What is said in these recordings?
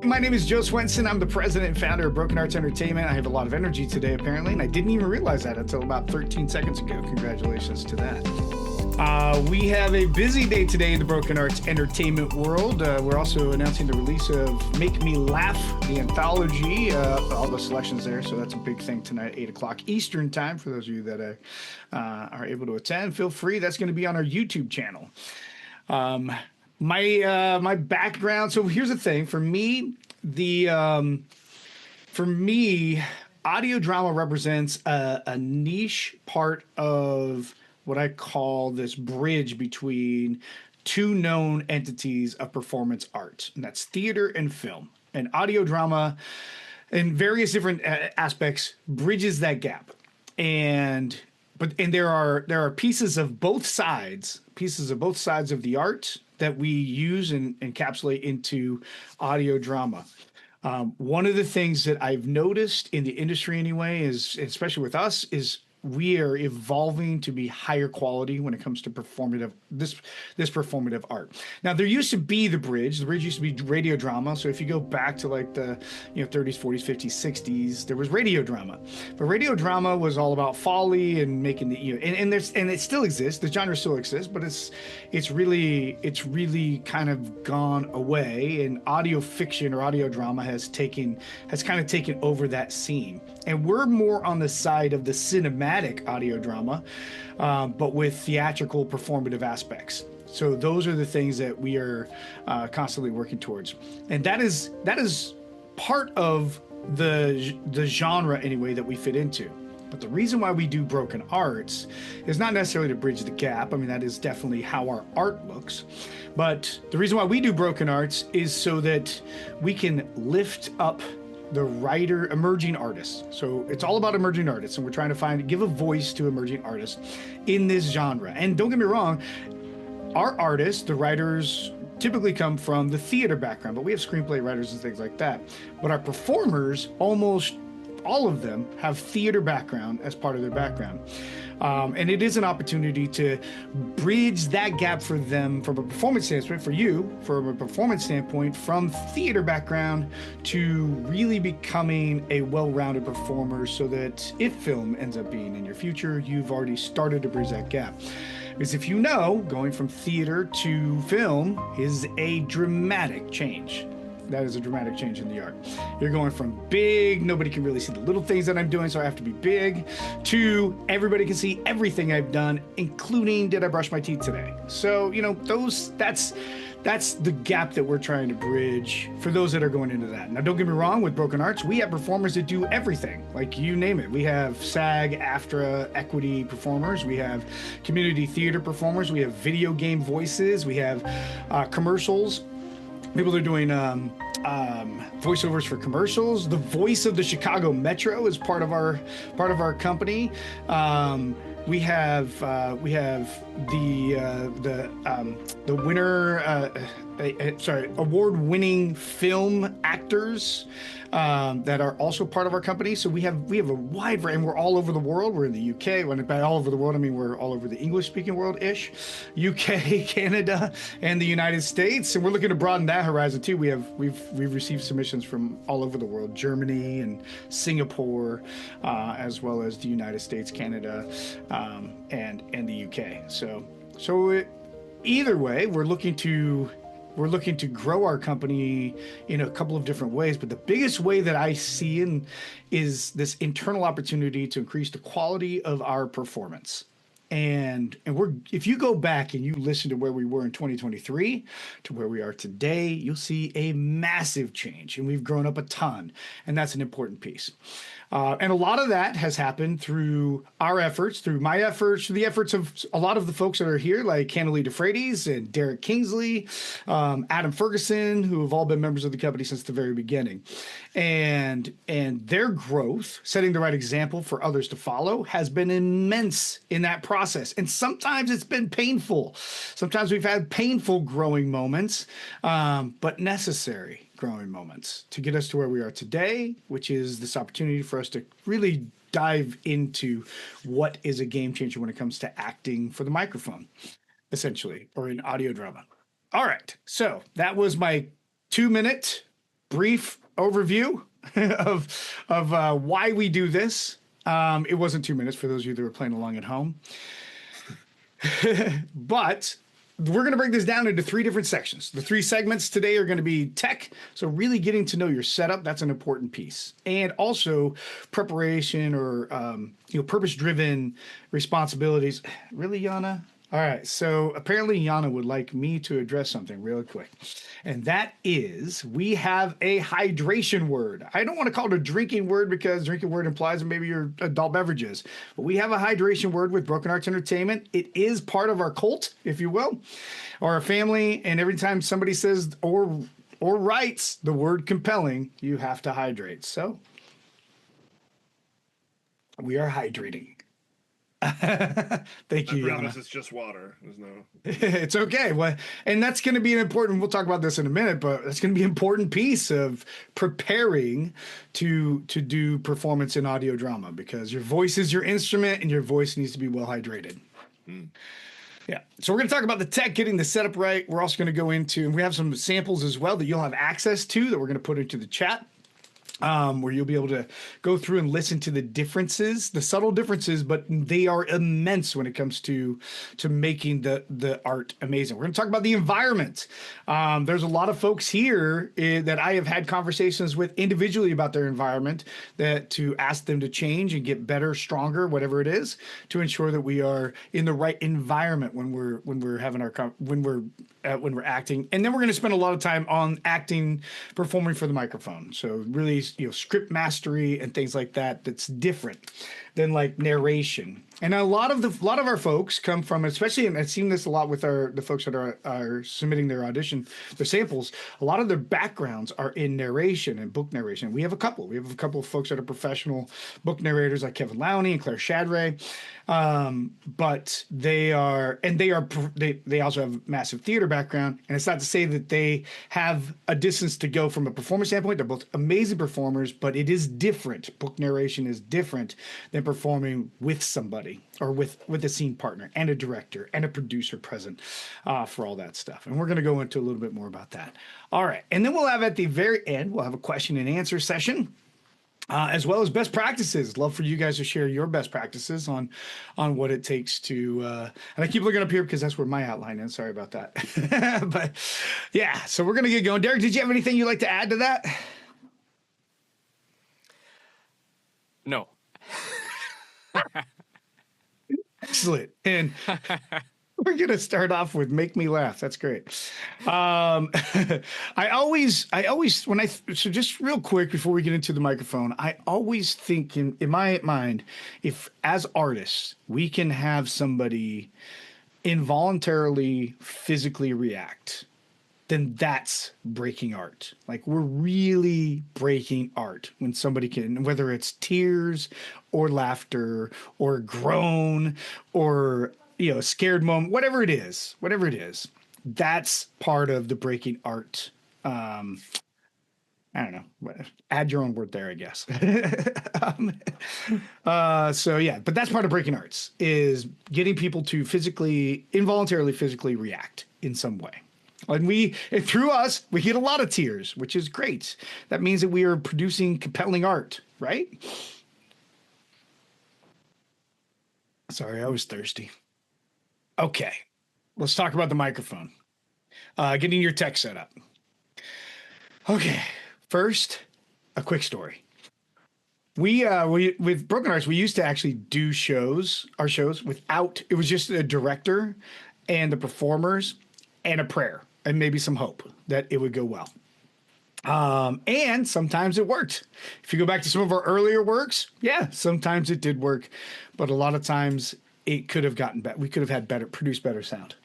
My name is Joe Swenson. I'm the president and founder of Broken Arts Entertainment. I have a lot of energy today, apparently, and I didn't even realize that until about 13 seconds ago. Congratulations to that. We have a busy day today in the Broken Arts Entertainment world. We're also announcing the release of Make Me Laugh, the anthology, all the selections there. So that's a big thing tonight, 8 o'clock Eastern time. For those of you that are able to attend, feel free. That's going to be on our YouTube channel. My background. So here's the thing. For me, audio drama represents a niche part of what I call this bridge between two known entities of performance art, and that's theater and film. And audio drama, in various different aspects, bridges that gap. And there are pieces of both sides of the art that we use and encapsulate into audio drama. One of the things that I've noticed in the industry anyway is, especially with us, is we are evolving to be higher quality when it comes to this performative art. Now, there used to be the bridge. The bridge used to be radio drama. So if you go back to like the 30s, 40s, 50s, 60s, there was radio drama. But radio drama was all about folly and making the and it still exists. The genre still exists, but it's really kind of gone away. And audio fiction or audio drama has kind of taken over that scene. And we're more on the side of the cinematic audio drama, but with theatrical performative aspects. So those are the things that we are constantly working towards. And that is part of the genre anyway that we fit into. But the reason why we do Broken Arts is not necessarily to bridge the gap. I mean, that is definitely how our art looks. But the reason why we do Broken Arts is so that we can lift up the emerging artists. So it's all about emerging artists, and we're trying to give a voice to emerging artists in this genre. And don't get me wrong, our artists, the writers, typically come from the theater background, but we have screenplay writers and things like that. But our performers, almost all of them, have theater background as part of their background. And it is an opportunity to bridge that gap for them from a performance standpoint, from a performance standpoint, from theater background to really becoming a well-rounded performer, so that if film ends up being in your future, you've already started to bridge that gap. Because if you know, going from theater to film is a dramatic change. That is a dramatic change in the art. You're going from big, nobody can really see the little things that I'm doing, so I have to be big, to everybody can see everything I've done, including did I brush my teeth today. So, that's the gap that we're trying to bridge for those that are going into that. Now, don't get me wrong, with Broken Arts, we have performers that do everything. Like, you name it. We have SAG, AFTRA, equity performers. We have community theater performers. We have video game voices. We have commercials. People are doing voiceovers for commercials. The voice of the Chicago Metro is part of our company. We have the winner, award-winning film actors that are also part of our company. So we have a wide variety, and we're all over the world. We're in the UK. When by all over the world, I mean we're all over the English-speaking world-ish, UK, Canada, and the United States. And we're looking to broaden that horizon too. We've received submissions from all over the world, Germany and Singapore, as well as the United States, Canada, and the UK. So either way, we're looking to grow our company in a couple of different ways, but the biggest way that I see is this internal opportunity to increase the quality of our performance. And if you go back and you listen to where we were in 2023 to where we are today, you'll see a massive change, and we've grown up a ton, and that's an important piece. And a lot of that has happened through our efforts, through my efforts, through the efforts of a lot of the folks that are here, like Hanley DeFreitas and Derek Kingsley, Adam Ferguson, who have all been members of the company since the very beginning. And their growth, setting the right example for others to follow, has been immense in that process. And sometimes it's been painful. Sometimes we've had painful growing moments, but necessary growing moments to get us to where we are today, which is this opportunity for us to really dive into what is a game changer when it comes to acting for the microphone, essentially, or in audio drama. All right, so that was my 2-minute brief overview of why we do this. It wasn't 2 minutes for those of you that were playing along at home. But we're going to break this down into 3 different sections. The 3 segments today are going to be tech, so really getting to know your setup. That's an important piece, and also preparation or purpose-driven responsibilities. Really, Yana? All right. So apparently, Yana would like me to address something real quick, and that is we have a hydration word. I don't want to call it a drinking word because drinking word implies maybe your adult beverages, but we have a hydration word with Broken Arts Entertainment. It is part of our cult, if you will, or our family. And every time somebody says or writes the word compelling, you have to hydrate. So we are hydrating. Thank you, I promise Yana. it's just water. There's no. It's okay. Well, and that's going to be an important. We'll talk about this in a minute, but that's going to be an important piece of preparing to do performance in audio drama because your voice is your instrument, and your voice needs to be well hydrated. Yeah. So we're going to talk about the tech, getting the setup right. We're also going to go into, and we have some samples as well that you'll have access to that we're going to put into the chat. Where you'll be able to go through and listen to the differences, the subtle differences, but they are immense when it comes to making the art amazing. We're going to talk about the environment. There's a lot of folks here that I have had conversations with individually about their environment that to ask them to change and get better, stronger, whatever it is, to ensure that we are in the right environment when we're having our when we're acting. And then we're going to spend a lot of time on acting, performing for the microphone. So really, script mastery and things like that. That's different than like narration. And a lot of our folks come from, especially, and I've seen this a lot with the folks that are submitting their audition, their samples. A lot of their backgrounds are in narration and book narration. We have a couple. We have a couple of folks that are professional book narrators, like Kevin Lowney and Claire Shadray. But they also have massive theater background. And it's not to say that they have a distance to go from a performance standpoint. They're both amazing performers, but it is different. Book narration is different than performing with somebody or with a scene partner and a director and a producer present for all that stuff. And we're going to go into a little bit more about that. All right. And then we'll have at the very end, we'll have a question and answer session. As well as best practices. Love for you guys to share your best practices on what it takes to. And I keep looking up here because that's where my outline is. Sorry about that. But yeah, so we're gonna get going. Derek, did you have anything you'd like to add to that? No. Excellent. And we're going to start off with make me laugh. That's great. I always, so just real quick before we get into the microphone, I always think in my mind, if as artists, we can have somebody involuntarily physically react, then that's breaking art. Like we're really breaking art when somebody can, whether it's tears or laughter or groan or a scared moment, whatever it is, that's part of the breaking art. I don't know. Add your own word there, I guess. So yeah, but that's part of breaking arts is getting people to involuntarily physically react in some way. And through us, we get a lot of tears, which is great. That means that we are producing compelling art, right? Sorry, I was thirsty. Okay, let's talk about the microphone. Getting your tech set up. Okay, first, a quick story. We with Broken Arts, we used to actually do our shows without. It was just a director and the performers and a prayer and maybe some hope that it would go well. And sometimes it worked. If you go back to some of our earlier works, yeah, sometimes it did work, but a lot of times it could have gotten better. We could have produced better sound.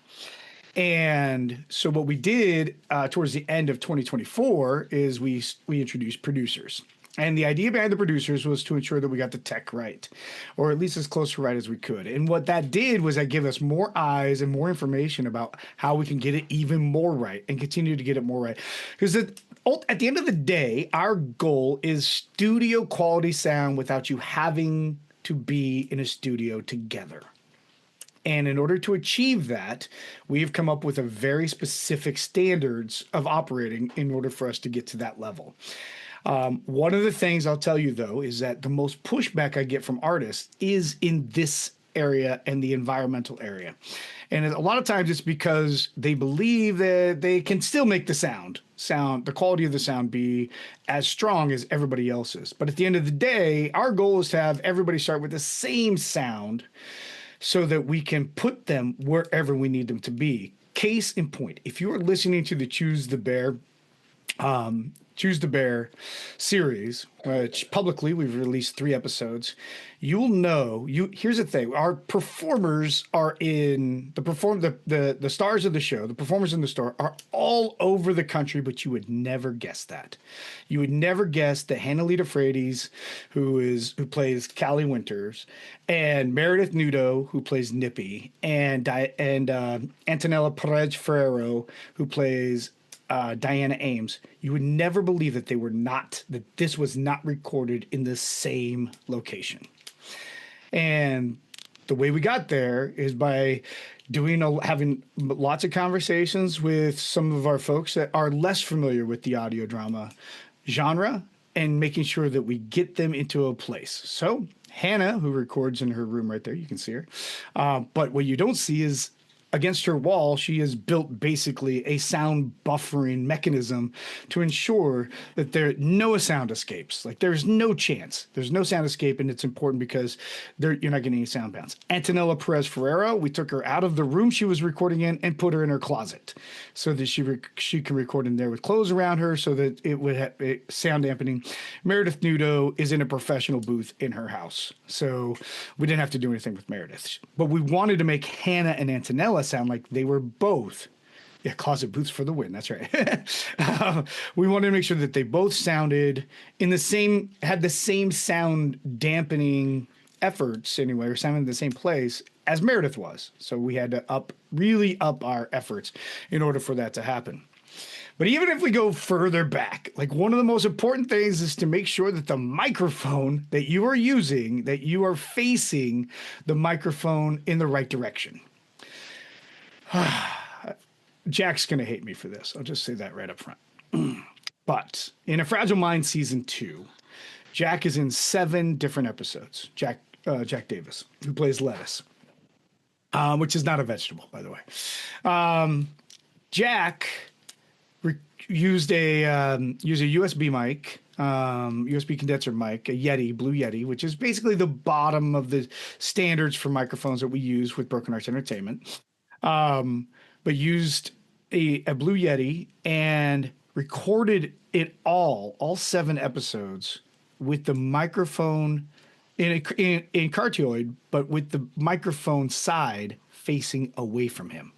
And so what we did towards the end of 2024 is we introduced producers. And the idea behind the producers was to ensure that we got the tech right, or at least as close to right as we could. And what that did was that gave us more eyes and more information about how we can get it even more right and continue to get it more right. Because at the end of the day, our goal is studio quality sound without you having to be in a studio together. And in order to achieve that, we've come up with a very specific standards of operating in order for us to get to that level. One of the things I'll tell you though is that the most pushback I get from artists is in this area and the environmental area. And a lot of times it's because they believe that they can still make the the quality of the sound be as strong as everybody else's. But at the end of the day, our goal is to have everybody start with the same sound so that we can put them wherever we need them to be. Case in point, if you are listening to the Choose the Bear series, which publicly we've released 3 episodes, you'll know. Here's the thing: our performers are in the stars of the show. The performers in the store are all over the country, but you would never guess that. You would never guess that Hannah-Lita Frades, who plays Callie Winters, and Meredith Nudo, who plays Nippy, and Antonella Perez Ferrero, who plays Diana Ames, you would never believe that this was not recorded in the same location. And the way we got there is by having lots of conversations with some of our folks that are less familiar with the audio drama genre and making sure that we get them into a place. So Hannah, who records in her room right there, you can see her. But what you don't see is against her wall, she has built basically a sound buffering mechanism to ensure that no sound escapes. Like there's no chance. There's no sound escape, and it's important because you're not getting any sound bounce. Antonella Perez Ferrero, we took her out of the room she was recording in and put her in her closet so that she can record in there with clothes around her so that it would have sound dampening. Meredith Nudo is in a professional booth in her house. So we didn't have to do anything with Meredith. But we wanted to make Hannah and Antonella sound like they were both closet booths for the win. That's right. We wanted to make sure that they both sounded had the same sound dampening efforts anyway, or sounded in the same place as Meredith was. So we had to really up our efforts in order for that to happen. But even if we go further back, like one of the most important things is to make sure that the microphone that you are using, that you are facing the microphone in the right direction. Jack's going to hate me for this. I'll just say that right up front. But in A Fragile Mind Season 2, Jack is in 7 different episodes. Jack Davis, who plays lettuce, which is not a vegetable, by the way. Jack used a USB mic, USB condenser mic, a Yeti, Blue Yeti, which is basically the bottom of the standards for microphones that we use with Broken Arts Entertainment. But used a Blue Yeti and recorded it all 7 episodes with the microphone in cardioid, but with the microphone side facing away from him.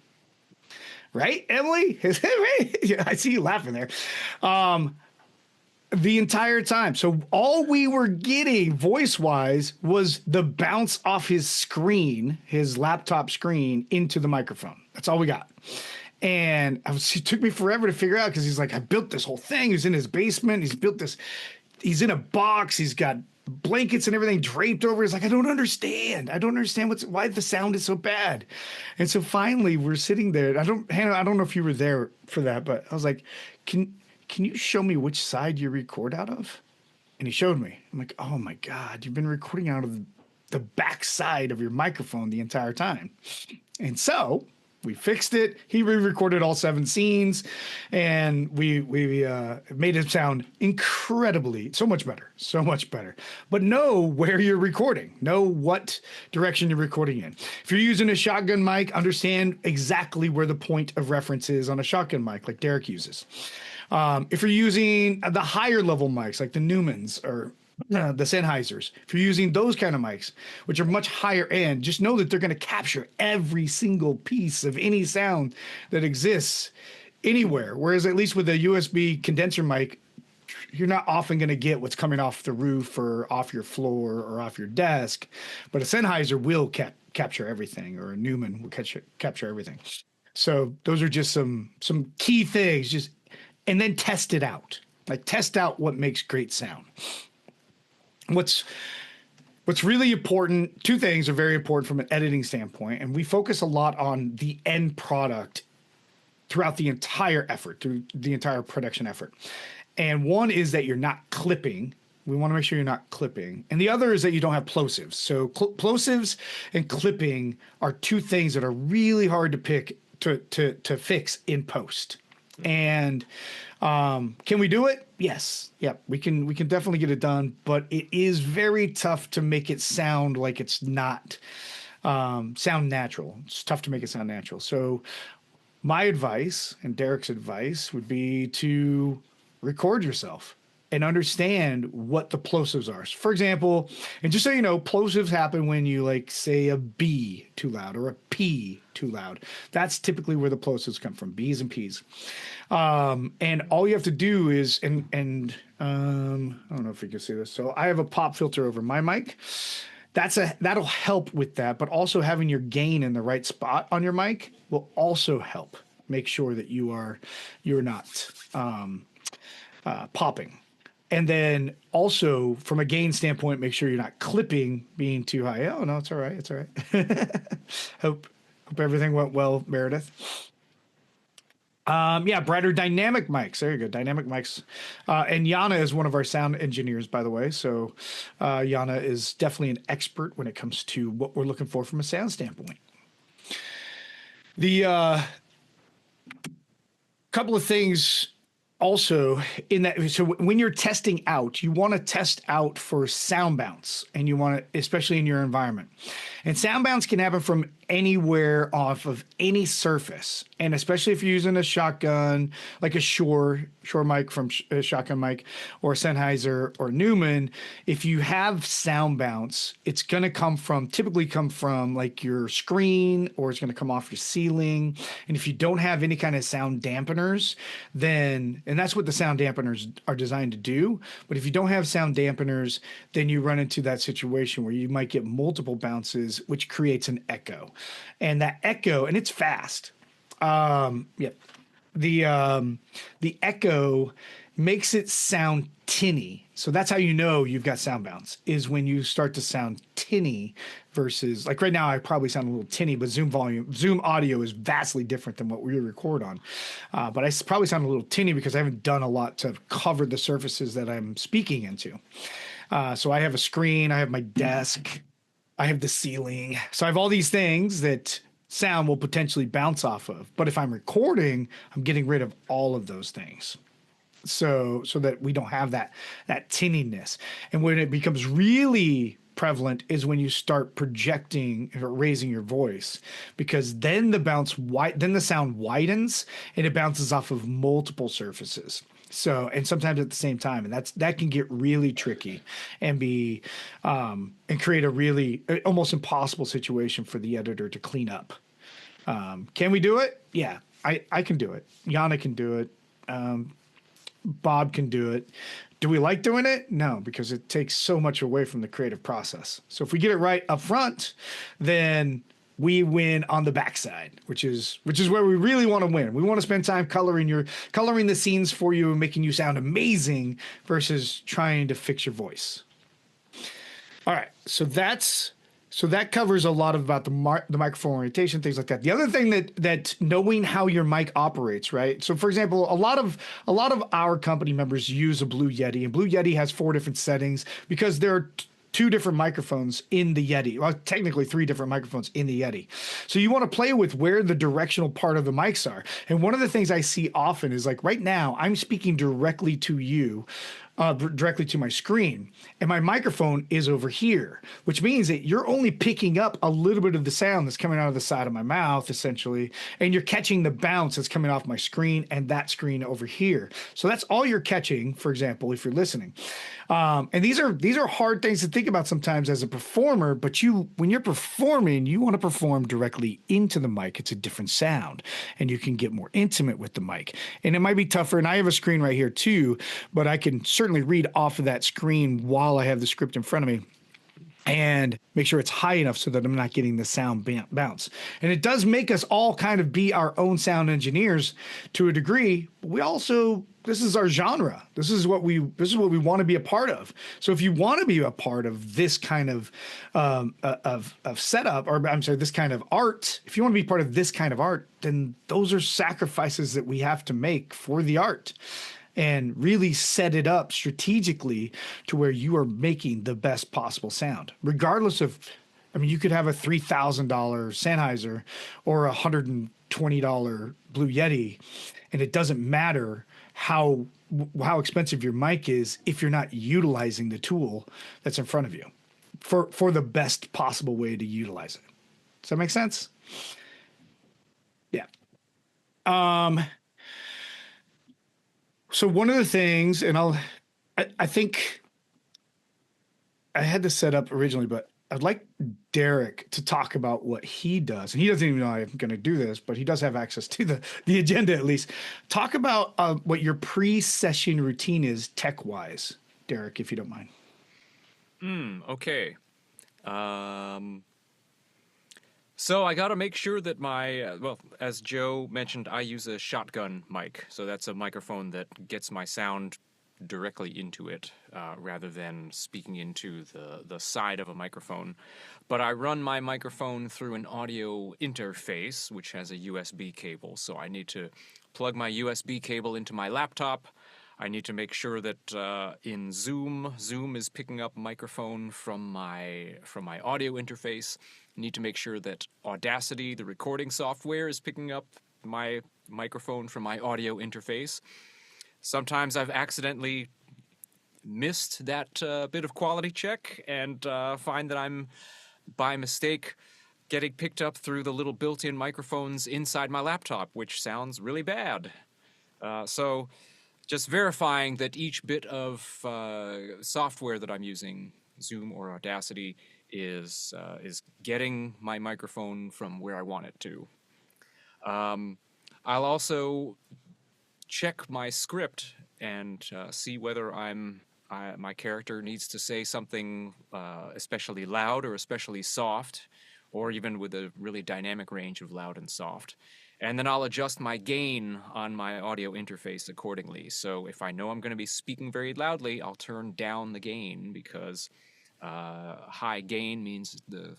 Right, Emily? I see you laughing there. The entire time. So all we were getting voice-wise was the bounce off his screen, his laptop screen, into the microphone. That's all we got. And it took me forever to figure out because he's like, I built this whole thing. He's in his basement. He's in a box. He's got blankets and everything draped over. He's like, I don't understand why the sound is so bad. And so finally we're sitting there. Hannah, I don't know if you were there for that, but I was like, can you show me which side you record out of? And he showed me. I'm like, oh my God, you've been recording out of the back side of your microphone the entire time. And so we fixed it. He re-recorded all 7 scenes, and we made it sound so much better. But know where you're recording. Know what direction you're recording in. If you're using a shotgun mic, understand exactly where the point of reference is on a shotgun mic, like Derek uses. If you're using the higher level mics, like the Newmans or the Sennheisers, if you're using those kind of mics, which are much higher end, just know that they're going to capture every single piece of any sound that exists anywhere. Whereas at least with a USB condenser mic, you're not often going to get what's coming off the roof or off your floor or off your desk. But a Sennheiser will capture everything, or a Newman will capture everything. So those are just some key things. And then test it out. Like test out what makes great sound. What's really important, two things are very important from an editing standpoint, and we focus a lot on the end product throughout the entire effort, through the entire production effort. And one is that you're not clipping. We want to make sure you're not clipping. And the other is that you don't have plosives. So plosives and clipping are two things that are really hard to pick to fix in post. And can we do it? Yes. Yep. We can definitely get it done, but it is very tough to make it sound like it's not sound natural. It's tough to make it sound natural. So my advice and Derek's advice would be to record yourself and understand what the plosives are. For example, and just so you know, plosives happen when you like say a B too loud or a P too loud. That's typically where the plosives come from, B's and P's. And all you have to do is, I don't know if you can see this. So I have a pop filter over my mic. That'll help with that, but also having your gain in the right spot on your mic will also help make sure that you're not popping. And then also from a gain standpoint, make sure you're not clipping being too high. Oh no, it's all right. It's all right. Hope everything went well, Meredith. Brighter dynamic mics. There you go. Dynamic mics. And Yana is one of our sound engineers, by the way. So Yana is definitely an expert when it comes to what we're looking for from a sound standpoint. The couple of things also in that. So when you're testing out, you want to test out for sound bounce, and you want to, especially in your environment. And sound bounce can happen from anywhere off of any surface. And especially if you're using a shotgun, like a Shure mic from a Shotgun Mic or Sennheiser or Neumann, if you have sound bounce, it's going to typically come from like your screen, or it's going to come off your ceiling. And if you don't have any kind of sound dampeners, and that's what the sound dampeners are designed to do. But if you don't have sound dampeners, then you run into that situation where you might get multiple bounces, which creates an echo. And that echo, and it's fast. The echo makes it sound tinny. So that's how you know you've got sound bounce, is when you start to sound tinny versus, like right now I probably sound a little tinny, but Zoom audio is vastly different than what we record on. But I probably sound a little tinny because I haven't done a lot to cover the surfaces that I'm speaking into. So I have a screen, I have my desk, I have the ceiling. So I have all these things that sound will potentially bounce off of. But if I'm recording, I'm getting rid of all of those things. So that we don't have that tinniness. And when it becomes really prevalent is when you start projecting or raising your voice, because then the sound widens and it bounces off of multiple surfaces. So, and sometimes at the same time, and that can get really tricky and and create a really almost impossible situation for the editor to clean up. Can we do it? Yeah, I can do it. Yana can do it. Bob can do it. Do we like doing it? No, because it takes so much away from the creative process. So if we get it right up front, then we win on the backside, which is where we really want to win. We want to spend time coloring the scenes for you and making you sound amazing versus trying to fix your voice. All right, so that covers a lot about the microphone orientation, things like that. The other thing that knowing how your mic operates, right? So for example, a lot of our company members use a Blue Yeti, and Blue Yeti has 4 different settings because there are 2 different microphones in the Yeti. Well, technically 3 different microphones in the Yeti. So you want to play with where the directional part of the mics are. And one of the things I see often is, like right now, I'm speaking directly to you, directly to my screen, and my microphone is over here, which means that you're only picking up a little bit of the sound that's coming out of the side of my mouth, essentially, and you're catching the bounce that's coming off my screen and that screen over here. So that's all you're catching, for example, if you're listening. And these are hard things to think about sometimes as a performer, but when you're performing, you want to perform directly into the mic. It's a different sound, and you can get more intimate with the mic. And it might be tougher, and I have a screen right here too, but I can certainly read off of that screen while I have the script in front of me and make sure it's high enough so that I'm not getting the sound bounce. And it does make us all kind of be our own sound engineers to a degree, but we also this is our genre. This is what we want to be a part of. So if you want to be a part of this kind of setup, or I'm sorry, this kind of art, if you want to be part of this kind of art, then those are sacrifices that we have to make for the art and really set it up strategically to where you are making the best possible sound, regardless of, I mean, you could have a $3,000 Sennheiser or a $120 Blue Yeti, and it doesn't matter how expensive your mic is if you're not utilizing the tool that's in front of you for the best possible way to utilize it. Does that make sense? Yeah. So one of the things, and I think I had this set up originally, but I'd like Derek to talk about what he does. And he doesn't even know I'm going to do this, but he does have access to the agenda at least. Talk about what your pre-session routine is tech-wise, Derek, if you don't mind. Okay. So I got to make sure that my, well, as Joe mentioned, I use a shotgun mic. So that's a microphone that gets my sound directly into it rather than speaking into the side of a microphone. But I run my microphone through an audio interface, which has a USB cable. So I need to plug my USB cable into my laptop. I need to make sure that in Zoom is picking up microphone from my audio interface. I need to make sure that Audacity, the recording software, is picking up my microphone from my audio interface. Sometimes I've accidentally missed that bit of quality check and find that I'm, by mistake, getting picked up through the little built-in microphones inside my laptop, which sounds really bad. So just verifying that each bit of software that I'm using, Zoom or Audacity, is getting my microphone from where I want it to. I'll also check my script and see whether my character needs to say something especially loud or especially soft, or even with a really dynamic range of loud and soft. And then I'll adjust my gain on my audio interface accordingly. So if I know I'm going to be speaking very loudly, I'll turn down the gain, because high gain means the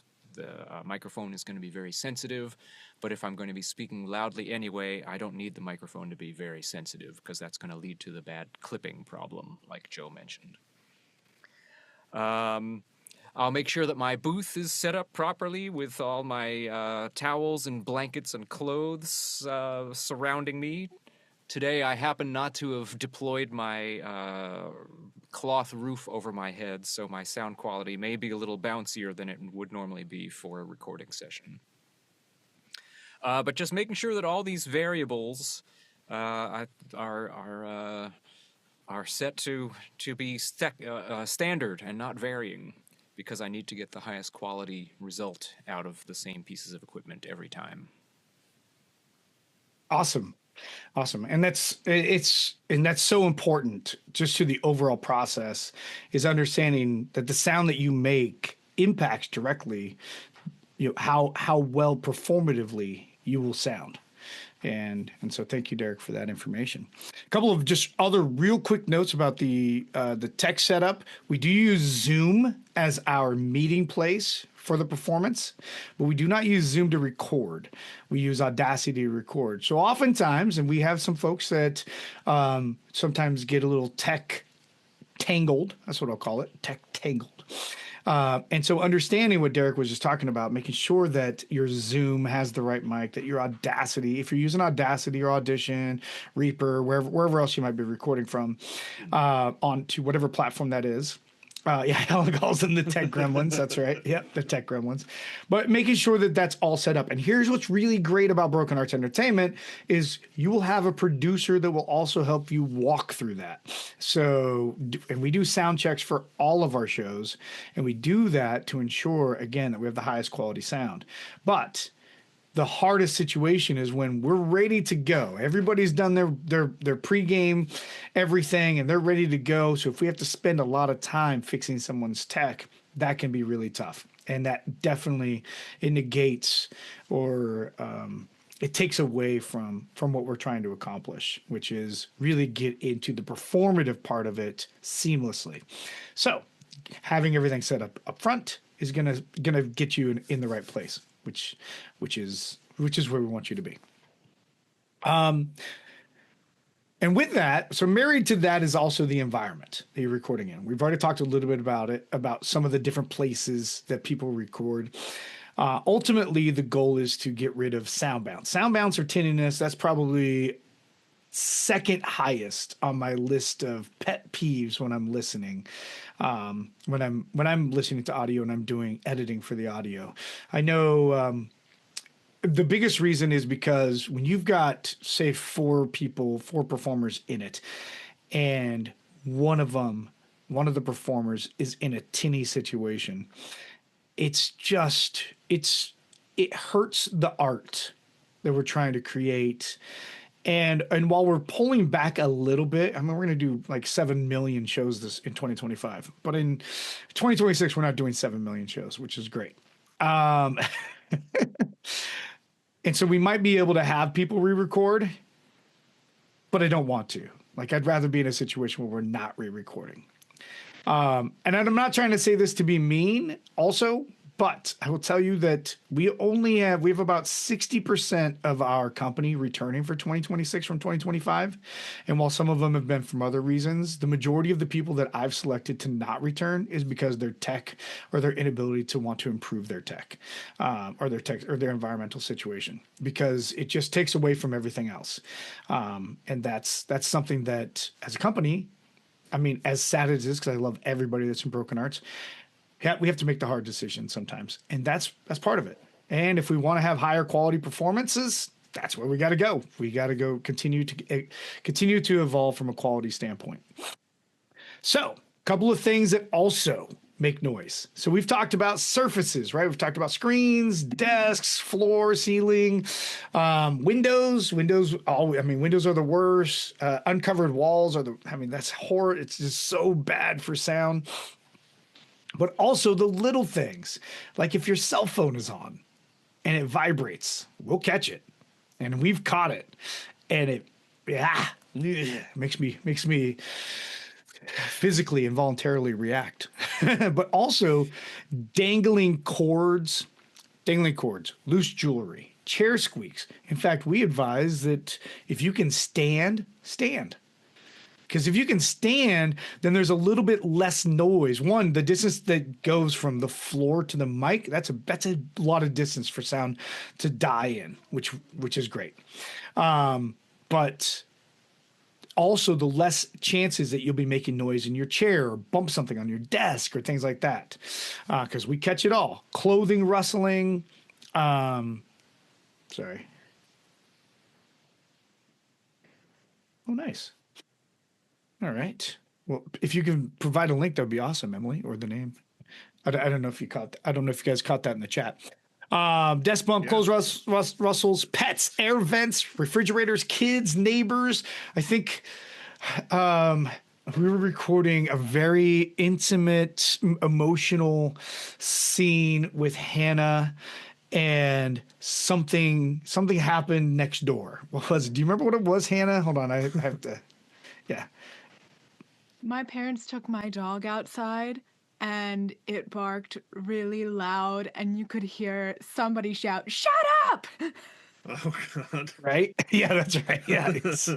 microphone is going to be very sensitive. But if I'm going to be speaking loudly anyway, I don't need the microphone to be very sensitive, because that's going to lead to the bad clipping problem, like Joe mentioned. I'll make sure that my booth is set up properly with all my towels and blankets and clothes surrounding me. Today I happen not to have deployed my cloth roof over my head, so my sound quality may be a little bouncier than it would normally be for a recording session. But just making sure that all these variables are set to be standard and not varying, because I need to get the highest quality result out of the same pieces of equipment every time. Awesome. And that's so important just to the overall process, is understanding that the sound that you make impacts directly, how well performatively you will sound. And so thank you, Derek, for that information. A couple of just other real quick notes about the tech setup. We do use Zoom as our meeting place for the performance, but we do not use Zoom to record. We use Audacity to record. So oftentimes, and we have some folks that sometimes get a little tech tangled. That's what I'll call it, tech tangled. And so understanding what Derek was just talking about, making sure that your Zoom has the right mic, that your Audacity, if you're using Audacity or Audition, Reaper, wherever else you might be recording from, onto whatever platform that is. Alan calls them the tech gremlins. That's right. Yep, the tech gremlins. But making sure that that's all set up. And here's what's really great about Broken Arts Entertainment is you will have a producer that will also help you walk through that. So, and we do sound checks for all of our shows, and we do that to ensure, again, that we have the highest quality sound. But the hardest situation is when we're ready to go. Everybody's done their pregame, everything, and they're ready to go. So if we have to spend a lot of time fixing someone's tech, that can be really tough. And that definitely, it negates or it takes away from what we're trying to accomplish, which is really get into the performative part of it seamlessly. So having everything set up front is gonna get you in the right place, which is where we want you to be. And with that, so married to that is also the environment that you're recording in. We've already talked a little bit about it, about some of the different places that people record. Ultimately, the goal is to get rid of sound bounce. Sound bounce or tinniness, that's probably second highest on my list of pet peeves when I'm listening. When I'm listening to audio and I'm doing editing for the audio. I know the biggest reason is because when you've got, say, four performers in it, and one of the performers is in a tinny situation, it hurts the art that we're trying to create. And while we're pulling back a little bit, I mean, we're going to do like 7 million shows this in 2025, but in 2026, we're not doing 7 million shows, which is great. And so we might be able to have people re-record, but I don't want to. Like, I'd rather be in a situation where we're not re-recording. And I'm not trying to say this to be mean also, but I will tell you that we have about 60% of our company returning for 2026 from 2025. And while some of them have been from other reasons, the majority of the people that I've selected to not return is because their tech or their inability to want to improve their tech, or their environmental situation, because it just takes away from everything else. And that's something that as a company, I mean, as sad as it is, because I love everybody that's in Broken Arts, we have to make the hard decisions sometimes, and that's part of it. And if we want to have higher quality performances, that's where we got to go. We got to go continue to evolve from a quality standpoint. So, a couple of things that also make noise. So we've talked about surfaces, right? We've talked about screens, desks, floor, ceiling, windows. Windows are the worst. Uncovered walls that's horror. It's just so bad for sound. But also the little things, like if your cell phone is on and it vibrates, we'll catch it. And we've caught it. And it makes me physically involuntarily react. But also dangling cords, loose jewelry, chair squeaks. In fact, we advise that if you can stand. Because if you can stand, then there's a little bit less noise. One, the distance that goes from the floor to the mic, that's a lot of distance for sound to die in, which is great. But also the less chances that you'll be making noise in your chair or bump something on your desk or things like that. Because we catch it all. Clothing rustling. Sorry. Oh, nice. All right. Well, if you can provide a link, that would be awesome, Emily, or the name. I don't know if you caught. I don't know if you guys caught that in the chat. Desk bump, clothes rustles, pets, air vents, refrigerators, kids, neighbors. I think we were recording a very intimate, emotional scene with Hannah, and something happened next door. What was it? Do you remember what it was, Hannah? Hold on, I have to. Yeah. My parents took my dog outside and it barked really loud, and you could hear somebody shout, "Shut up!" Oh God! Right? Yeah, that's right. Yeah. Yes.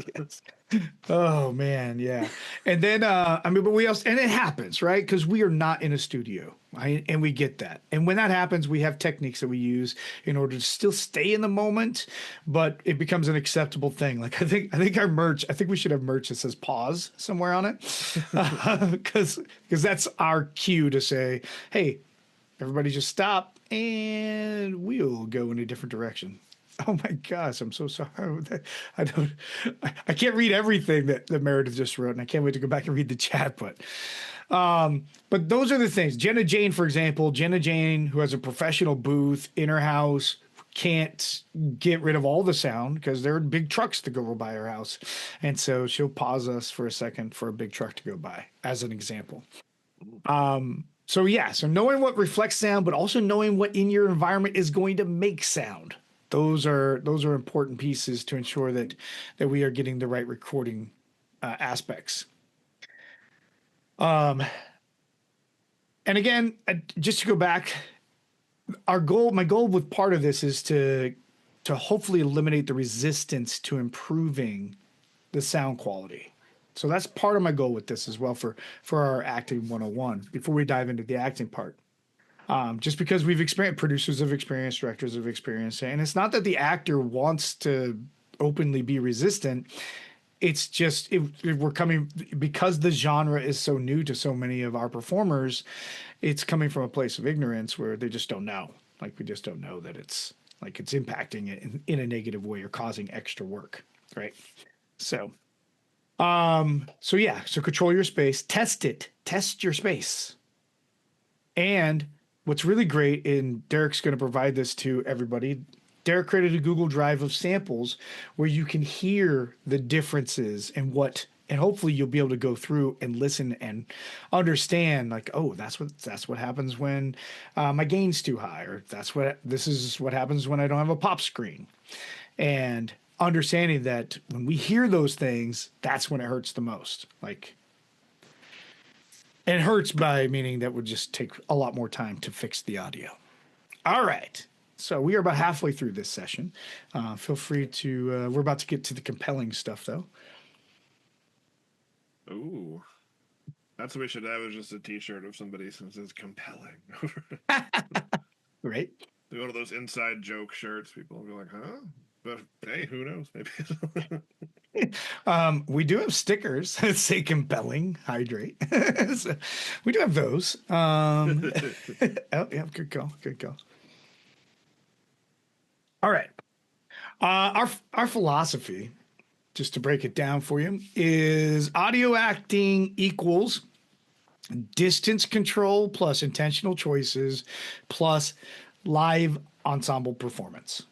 Oh man, yeah. And then but we also, and it happens, right? Because we are not in a studio, right? And we get that. And when that happens, we have techniques that we use in order to still stay in the moment, but it becomes an acceptable thing. Like I think our merch, I think we should have merch that says pause somewhere on it. Because that's our cue to say, hey, everybody just stop and we'll go in a different direction. Oh my gosh, I'm so sorry. I can't read everything that Meredith just wrote, and I can't wait to go back and read the chat. But those are the things. Jenna Jane, for example, who has a professional booth in her house, can't get rid of all the sound because there are big trucks to go by her house. And so she'll pause us for a second for a big truck to go by, as an example. So knowing what reflects sound, but also knowing what in your environment is going to make sound. Those are important pieces to ensure that we are getting the right recording aspects. And again, just to go back, my goal with part of this is to hopefully eliminate the resistance to improving the sound quality. So that's part of my goal with this as well for our acting 101 before we dive into the acting part. Just because we've experienced, producers have experienced, directors have experienced, and it's not that the actor wants to openly be resistant. It's just we're coming, because the genre is so new to so many of our performers. It's coming from a place of ignorance where they just don't know. Like, we just don't know that it's impacting it in a negative way or causing extra work, right? So, so control your space, test your space. And what's really great, and Derek's going to provide this to everybody. Derek created a Google Drive of samples where you can hear the differences and hopefully you'll be able to go through and listen and understand, like, oh, that's what happens when my gain's too high, or this is what happens when I don't have a pop screen. And understanding that when we hear those things, that's when it hurts the most. Like, it hurts by meaning that would just take a lot more time to fix the audio. All right. So we are about halfway through this session. Feel free to, we're about to get to the compelling stuff, though. Ooh. That's what we should have, is just a t-shirt of somebody that says compelling. Right. One of those inside joke shirts. People will be like, huh? But hey, who knows? Maybe. We do have stickers that say compelling, hydrate. So we do have those. Oh, yeah, good call. All right. Our philosophy, just to break it down for you, is audio acting equals distance control plus intentional choices plus live ensemble performance.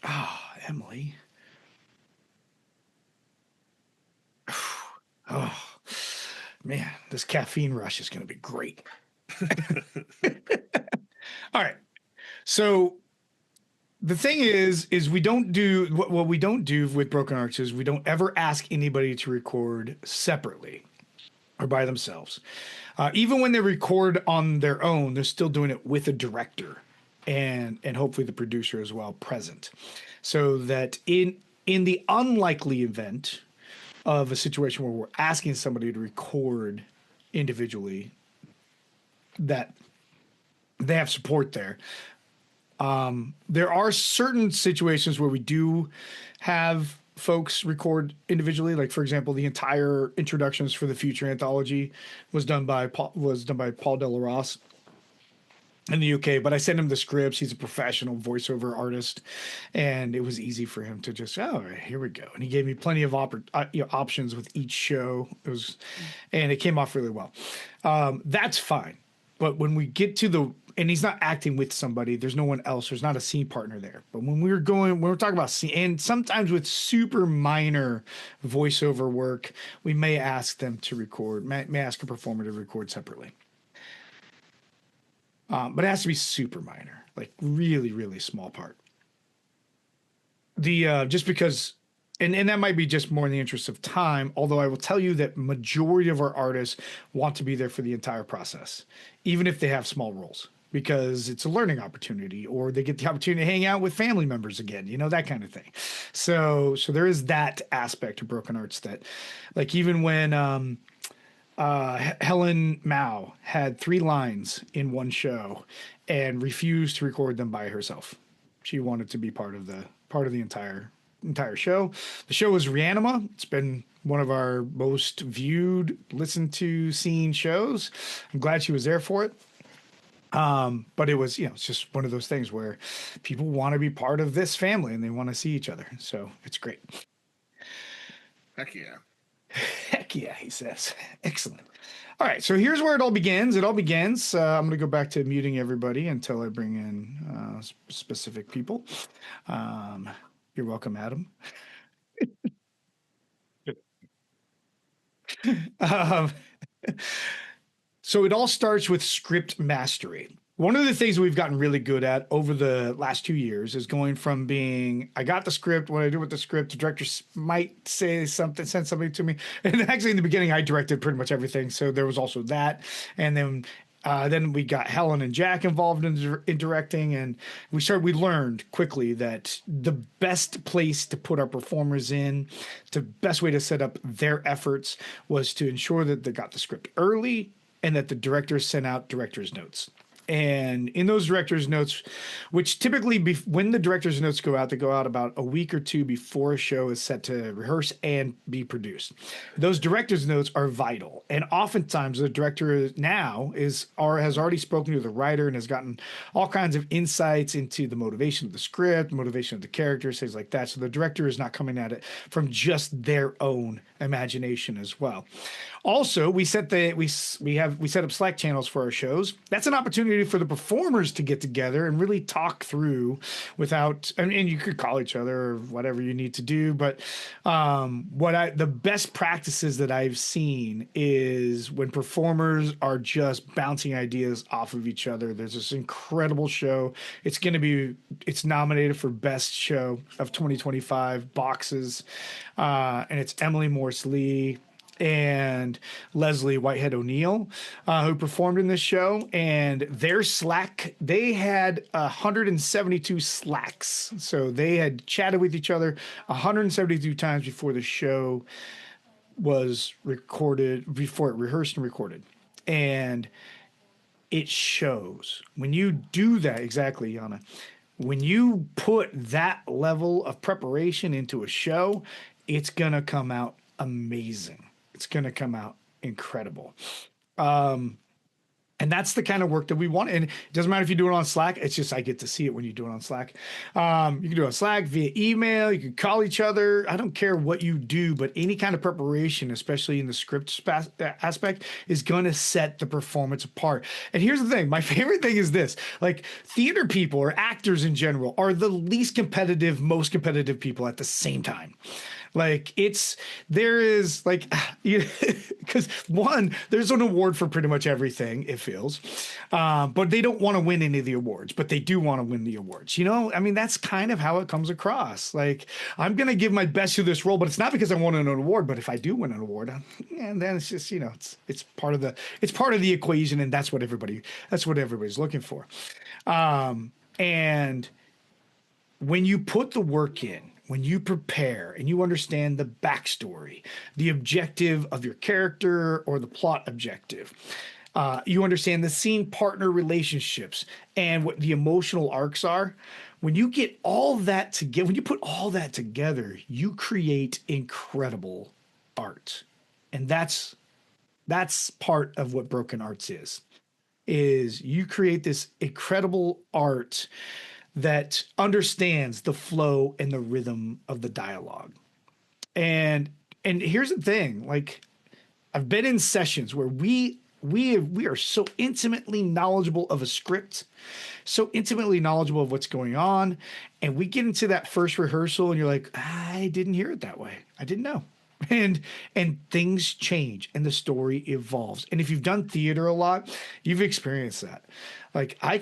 Ah, Emily. Oh, man, this caffeine rush is going to be great. All right. So the thing is we don't do what we don't do with Broken Arts is we don't ever ask anybody to record separately or by themselves. Even when they record on their own, they're still doing it with a director and hopefully the producer as well present, so that in the unlikely event of a situation where we're asking somebody to record individually, that they have support there. There are certain situations where we do have folks record individually. Like, for example, the entire introductions for the Future anthology was done by Paul Delarosse in the UK, but I sent him the scripts. He's a professional voiceover artist, and it was easy for him to just, oh, here we go. And he gave me plenty of options with each show. And it came off really well. That's fine. But when we get to and he's not acting with somebody, there's no one else, there's not a scene partner there. But when we're talking about scene, and sometimes with super minor voiceover work, we may ask them to record, may ask a performer to record separately. But it has to be super minor, like really, really small part. Just because, and that might be just more in the interest of time, although I will tell you that majority of our artists want to be there for the entire process, even if they have small roles, because it's a learning opportunity, or they get the opportunity to hang out with family members again, that kind of thing. So there is that aspect of Broken Arts that, like, even when Helen Mao had 3 lines in one show and refused to record them by herself. She wanted to be part of the entire show. The show was Reanima. It's been one of our most viewed, listened to, seen shows. I'm glad she was there for it. But it was, it's just one of those things where people want to be part of this family and they want to see each other. So it's great. Heck yeah. Heck yeah, he says. Excellent. All right, so here's where it all begins. I'm going to go back to muting everybody until I bring in specific people. You're welcome, Adam. So it all starts with script mastery. One of the things we've gotten really good at over the last 2 years is going from being, I got the script, what I do with the script, the director might say something, send something to me. And actually, in the beginning, I directed pretty much everything. So there was also that. And then we got Helen and Jack involved in directing, and we learned quickly that the best place to put our performers in, the best way to set up their efforts was to ensure that they got the script early and that the directors sent out director's notes. And in those director's notes, which typically when the director's notes go out, they go out about a week or two before a show is set to rehearse and be produced. Those director's notes are vital. And oftentimes the director now has already spoken to the writer and has gotten all kinds of insights into the motivation of the script, motivation of the characters, things like that. So the director is not coming at it from just their own imagination as well. Also, we set up Slack channels for our shows. That's an opportunity for the performers to get together and really talk through and you could call each other or whatever you need to do. But the best practices that I've seen is when performers are just bouncing ideas off of each other. There's this incredible show. It's nominated for Best Show of 2025 Boxes, and it's Emily Morse Lee and Leslie Whitehead O'Neill, who performed in this show. And their Slack, they had 172 Slacks. So they had chatted with each other 172 times before the show was recorded, before it rehearsed and recorded. And it shows. When you do that, exactly, Yana, when you put that level of preparation into a show, it's going to come out amazing. It's going to come out incredible. And that's the kind of work that we want. And it doesn't matter if you do it on Slack. It's just I get to see it when you do it on Slack. You can do it on Slack, via email. You can call each other. I don't care what you do, but any kind of preparation, especially in the script aspect, is going to set the performance apart. And here's the thing. My favorite thing is this. Like, theater people or actors in general are the least competitive, most competitive people at the same time. Like, because there's an award for pretty much everything, it feels. But they don't want to win any of the awards, but they do want to win the awards. I mean, that's kind of how it comes across. Like, I'm going to give my best to this role, but it's not because I won an award. But if I do win an award, and then it's just, it's part of the equation. And that's what everybody's looking for. And when you put the work in, when you prepare and you understand the backstory, the objective of your character or the plot objective, you understand the scene partner relationships and what the emotional arcs are. When you get all that together, when you put all that together, you create incredible art. And that's part of what Broken Arts is you create this incredible art that understands the flow and the rhythm of the dialogue. And here's the thing, like, I've been in sessions where we are so intimately knowledgeable of a script, so intimately knowledgeable of what's going on, and we get into that first rehearsal and you're like, I didn't hear it that way. I didn't know. And things change and the story evolves. And if you've done theater a lot, you've experienced that. Like, I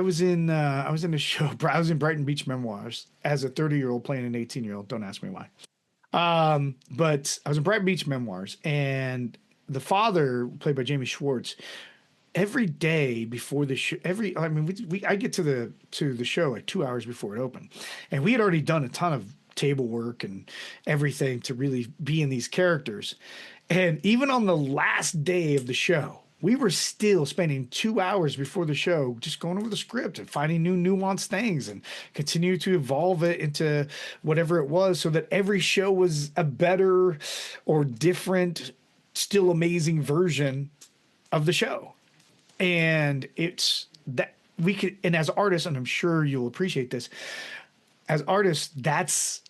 was in a show. I was in Brighton Beach Memoirs as a 30-year-old playing an 18-year-old. Don't ask me why. But I was in Brighton Beach Memoirs, and the father, played by Jamie Schwartz, every day before the show, I get to the show like 2 hours before it opened, and we had already done a ton of table work and everything to really be in these characters. And even on the last day of the show, we were still spending 2 hours before the show just going over the script and finding new nuanced things and continue to evolve it into whatever it was, so that every show was a better or different, still amazing version of the show. And it's that we could, and as artists, and I'm sure you'll appreciate this, as artists, that's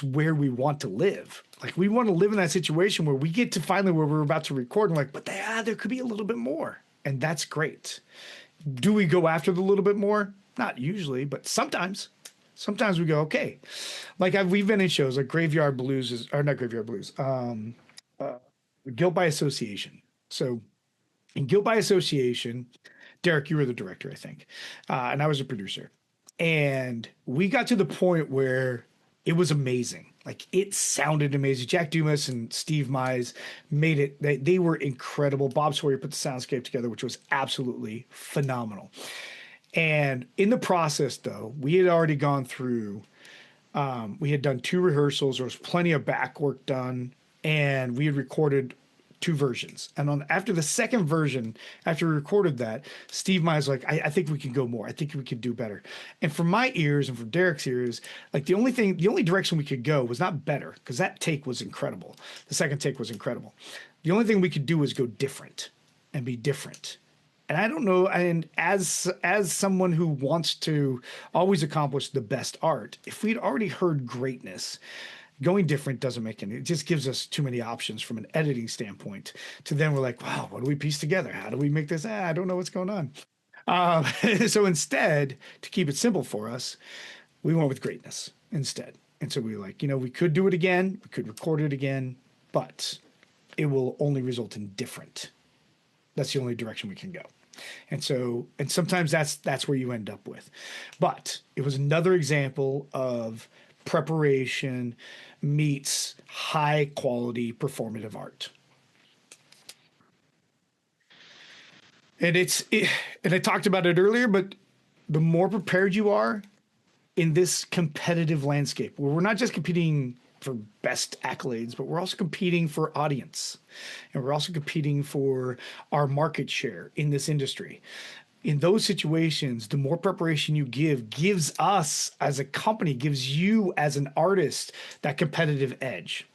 where we want to live. Like, we want to live in that situation where we get to finally where we're about to record and like, but there could be a little bit more. And that's great. Do we go after the little bit more? Not usually, but sometimes we go, okay. Like, we've been in shows like Graveyard Blues not Graveyard Blues, Guilt by Association. So in Guilt by Association, Derek, you were the director, I think, and I was a producer. And we got to the point where it was amazing. Like it sounded amazing. Jack Dumas and Steve Mize made it. They were incredible. Bob Sawyer put the soundscape together, which was absolutely phenomenal. And in the process, though, we had already gone through. We had done 2 rehearsals. There was plenty of back work done, and we had recorded 2 versions. And after the second version, after we recorded that, Steve Mize was like, I think we can go more. I think we could do better. And from my ears and from Derek's ears, like the only direction we could go was not better, because that take was incredible. The second take was incredible. The only thing we could do was go different and be different. And I don't know, and as someone who wants to always accomplish the best art, if we'd already heard greatness, going different doesn't make any. It just gives us too many options from an editing standpoint. To then we're like, wow, what do we piece together? How do we make this? I don't know what's going on. So instead, to keep it simple for us, we went with greatness instead. And so we were like, we could do it again, we could record it again, but it will only result in different. That's the only direction we can go. And sometimes that's where you end up with. But it was another example of preparation meets high quality performative art. And and I talked about it earlier, but the more prepared you are in this competitive landscape, where we're not just competing for best accolades, but we're also competing for audience, and we're also competing for our market share in this industry. In those situations, the more preparation you gives us as a company, gives you as an artist that competitive edge.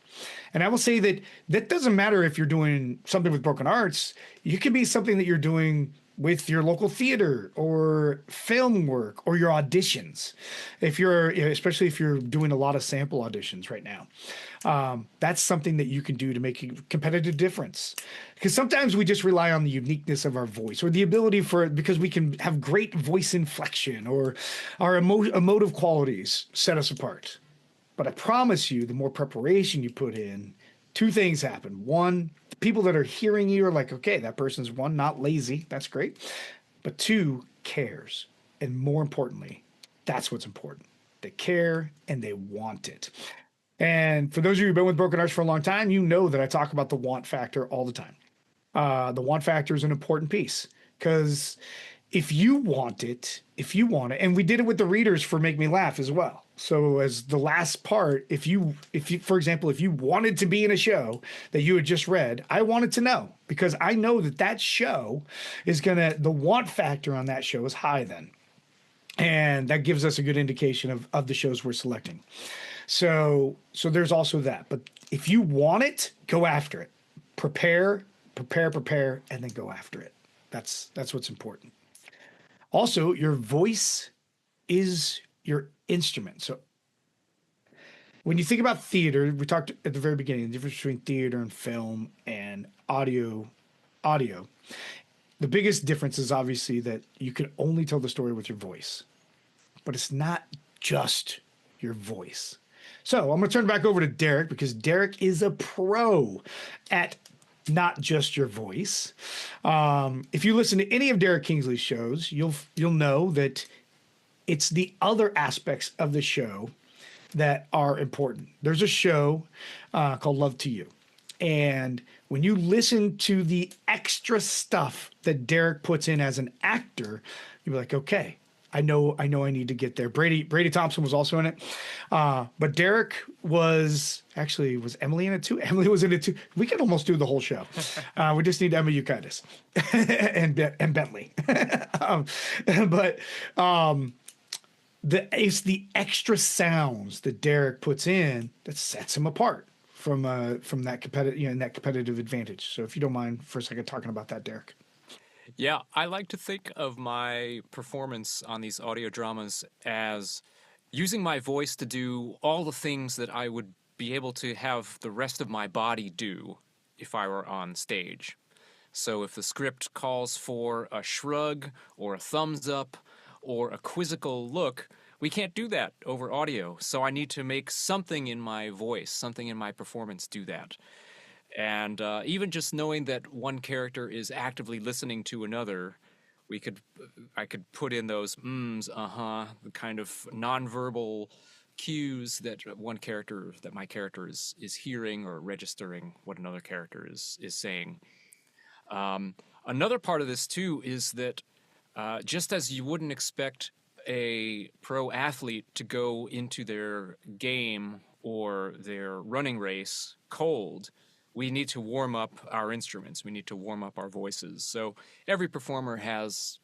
And I will say that doesn't matter if you're doing something with Broken Arts. You can be something that you're doing with your local theater or film work or your auditions. Especially if you're doing a lot of sample auditions right now, that's something that you can do to make a competitive difference. Because sometimes we just rely on the uniqueness of our voice or the ability because we can have great voice inflection or our emotive qualities set us apart. But I promise you, the more preparation you put in, 2 things happen. One, the people that are hearing you are like, okay, that person's, 1, not lazy. That's great. But 2, cares. And more importantly, that's what's important. They care and they want it. And for those of you who've been with Broken Arts for a long time, you know that I talk about the want factor all the time. The want factor is an important piece, because if you want it, and we did it with the readers for Make Me Laugh as well. So as the last part, if you, for example, if you wanted to be in a show that you had just read, I wanted to know, because I know that show is the want factor on that show is high then. And that gives us a good indication of the shows we're selecting. So there's also that. But if you want it, go after it. Prepare, and then go after it. That's what's important. Also, your voice is your instrument. So when you think about theater, we talked at the very beginning, the difference between theater and film and audio. The biggest difference is obviously that you can only tell the story with your voice. But it's not just your voice. So I'm going to turn it back over to Derek, because Derek is a pro at not just your voice. If you listen to any of Derek Kingsley's shows, you'll know that it's the other aspects of the show that are important. There's a show called Love to You. And when you listen to the extra stuff that Derek puts in as an actor, you'll be like, okay, I know I need to get there. Brady Thompson was also in it. But Derek was Emily in it too? Emily was in it too. We could almost do the whole show. We just need Emma Euclides and Bentley. It's the extra sounds that Derek puts in that sets him apart from that competitive advantage. So if you don't mind for a second talking about that, Derek. Yeah, I like to think of my performance on these audio dramas as using my voice to do all the things that I would be able to have the rest of my body do if I were on stage. So if the script calls for a shrug or a thumbs up or a quizzical look, we can't do that over audio. So I need to make something in my voice, something in my performance do that. And even just knowing that one character is actively listening to another, I could put in those the kind of nonverbal cues that my character is hearing or registering what another character is saying. Another part of this too is that just as you wouldn't expect a pro athlete to go into their game or their running race cold, we need to warm up our instruments. We need to warm up our voices. So every performer has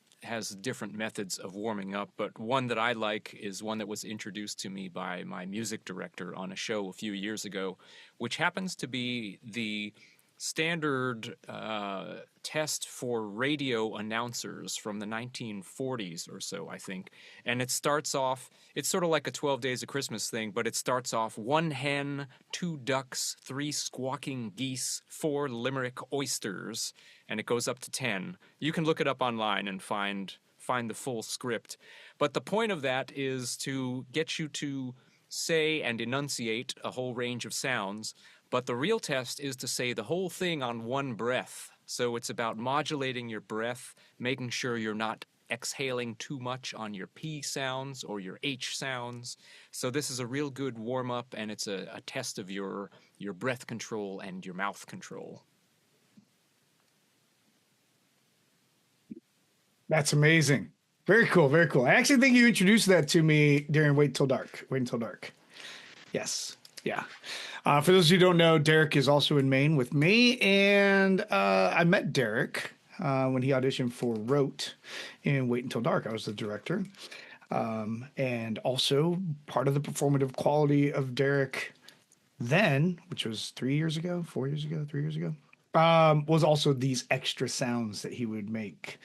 different methods of warming up, but one that I like is one that was introduced to me by my music director on a show a few years ago, which happens to be the standard test for radio announcers from the 1940s or so, I think. And it starts off, it's sort of like a 12 Days of Christmas thing, but it starts off 1 hen, 2 ducks, 3 squawking geese, 4 Limerick oysters, and it goes up to 10. You can look it up online and find the full script. But the point of that is to get you to say and enunciate a whole range of sounds. But the real test is to say the whole thing on one breath. So it's about modulating your breath, making sure you're not exhaling too much on your P sounds or your H sounds. So this is a real good warm-up, and it's a test of your breath control and your mouth control. That's amazing. Very cool, very cool. I actually think you introduced that to me during Wait Until Dark. Yes. Yeah. For those who don't know, Derek is also in Maine with me, and I met Derek when he auditioned for Rote in Wait Until Dark. I was the director, and also part of the performative quality of Derek then, which was 4 years ago, was also these extra sounds that he would make.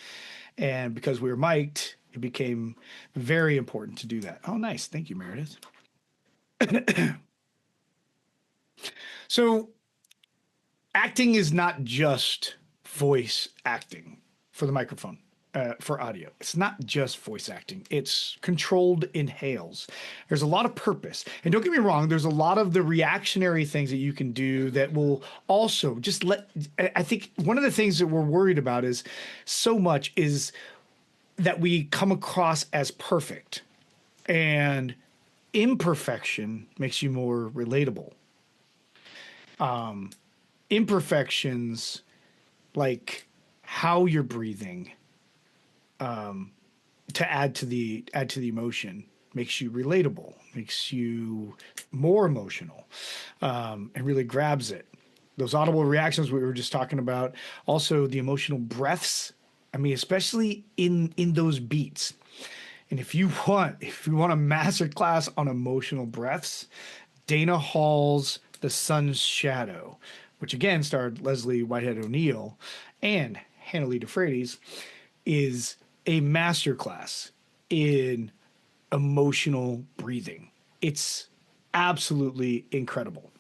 And because we were mic'd, it became very important to do that. Oh, nice. Thank you, Meredith. So acting is not just voice acting for the microphone, for audio. It's not just voice acting. It's controlled inhales. There's a lot of purpose. And don't get me wrong, there's a lot of the reactionary things that you can do that will also just I think one of the things that we're worried about is so much is that we come across as perfect. And imperfection makes you more relatable. Imperfections, like how you're breathing, to add to the emotion, makes you relatable, makes you more emotional, and really grabs it. Those audible reactions we were just talking about, also the emotional breaths. I mean, especially in those beats. And if you want a master class on emotional breaths, Dana Hall's The Sun's Shadow, which again starred Leslie Whitehead O'Neill and Hannah Lee DeFreitas, is a masterclass in emotional breathing. It's absolutely incredible.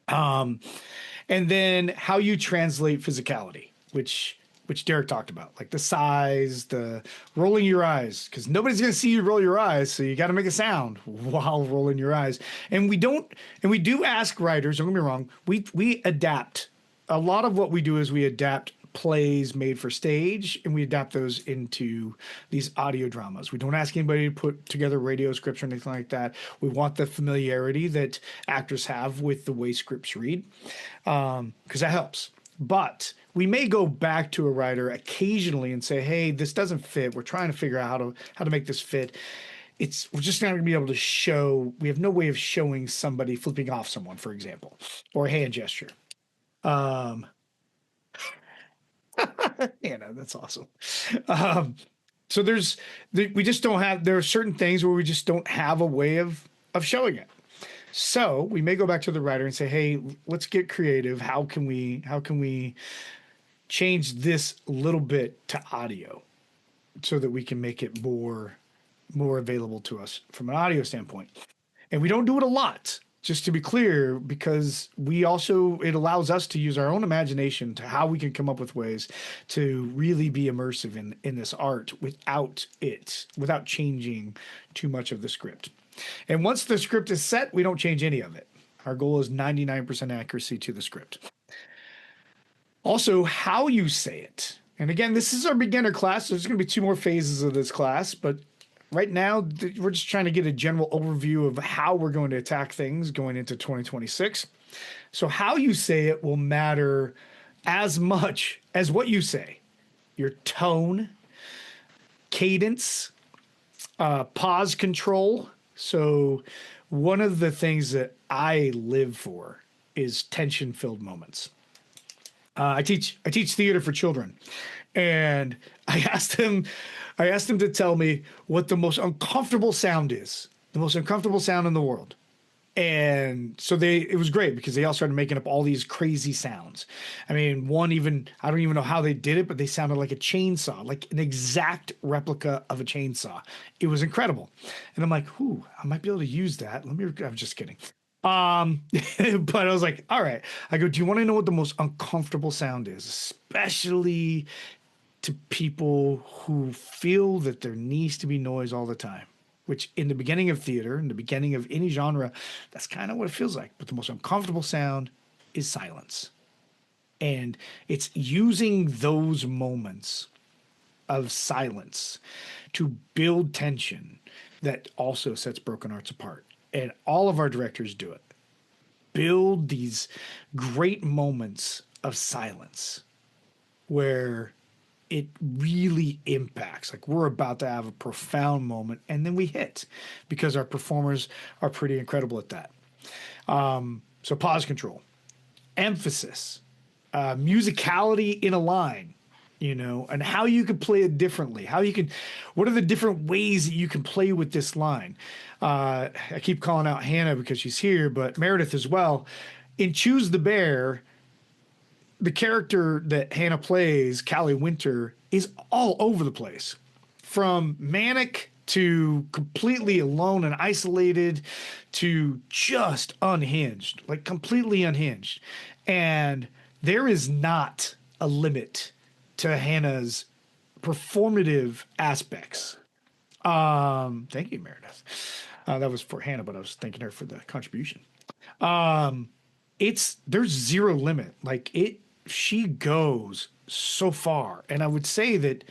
And then how you translate physicality, which Derek talked about, like the size, the rolling your eyes, because nobody's going to see you roll your eyes. So you got to make a sound while rolling your eyes. And we do ask writers, don't get me wrong, we adapt. A lot of what we do is we adapt plays made for stage, and we adapt those into these audio dramas. We don't ask anybody to put together radio scripts or anything like that. We want the familiarity that actors have with the way scripts read, because that helps. But we may go back to a writer occasionally and say, hey, this doesn't fit. We're trying to figure out how to make this fit. We're just not going to be able to show. We have no way of showing somebody flipping off someone, for example, or a hand gesture. That's awesome. So we just don't have. There are certain things where we just don't have a way of showing it. So we may go back to the writer and say, hey, let's get creative. How can we change this little bit to audio so that we can make it more available to us from an audio standpoint? And we don't do it a lot, just to be clear, because it allows us to use our own imagination to how we can come up with ways to really be immersive in this art without changing too much of the script. And once the script is set, we don't change any of it. Our goal is 99% accuracy to the script. Also, how you say it And again, this is our beginner class. So there's going to be 2 more phases of this class, but right now we're just trying to get a general overview of how we're going to attack things going into 2026. So how you say it will matter as much as what you say. Your tone, cadence, pause control. So one of the things that I live for is tension-filled moments. I teach theater for children, and I asked him to tell me what the most uncomfortable sound is, the most uncomfortable sound in the world. And so it was great because they all started making up all these crazy sounds. I mean, I don't even know how they did it, but they sounded like a chainsaw, like an exact replica of a chainsaw. It was incredible. And I'm like, I might be able to use that. I'm just kidding. But I was like, all right. I go, do you want to know what the most uncomfortable sound is? Especially to people who feel that there needs to be noise all the time. Which in the beginning of theater, in the beginning of any genre, that's kind of what it feels like. But the most uncomfortable sound is silence. And it's using those moments of silence to build tension that also sets Broken Arts apart. And all of our directors do it. Build these great moments of silence where it really impacts. Like we're about to have a profound moment and then we hit because our performers are pretty incredible at that. So pause control, emphasis, musicality in a line, and how you could play it differently. What are the different ways that you can play with this line? I keep calling out Hannah because she's here, but Meredith as well. In Choose the Bear, the character that Hannah plays, Callie Winter, is all over the place. From manic to completely alone and isolated to just unhinged, like completely unhinged. And there is not a limit to Hannah's performative aspects. Thank you, Meredith. That was for Hannah, but I was thanking her for the contribution. There's zero limit. She goes so far. And I would say that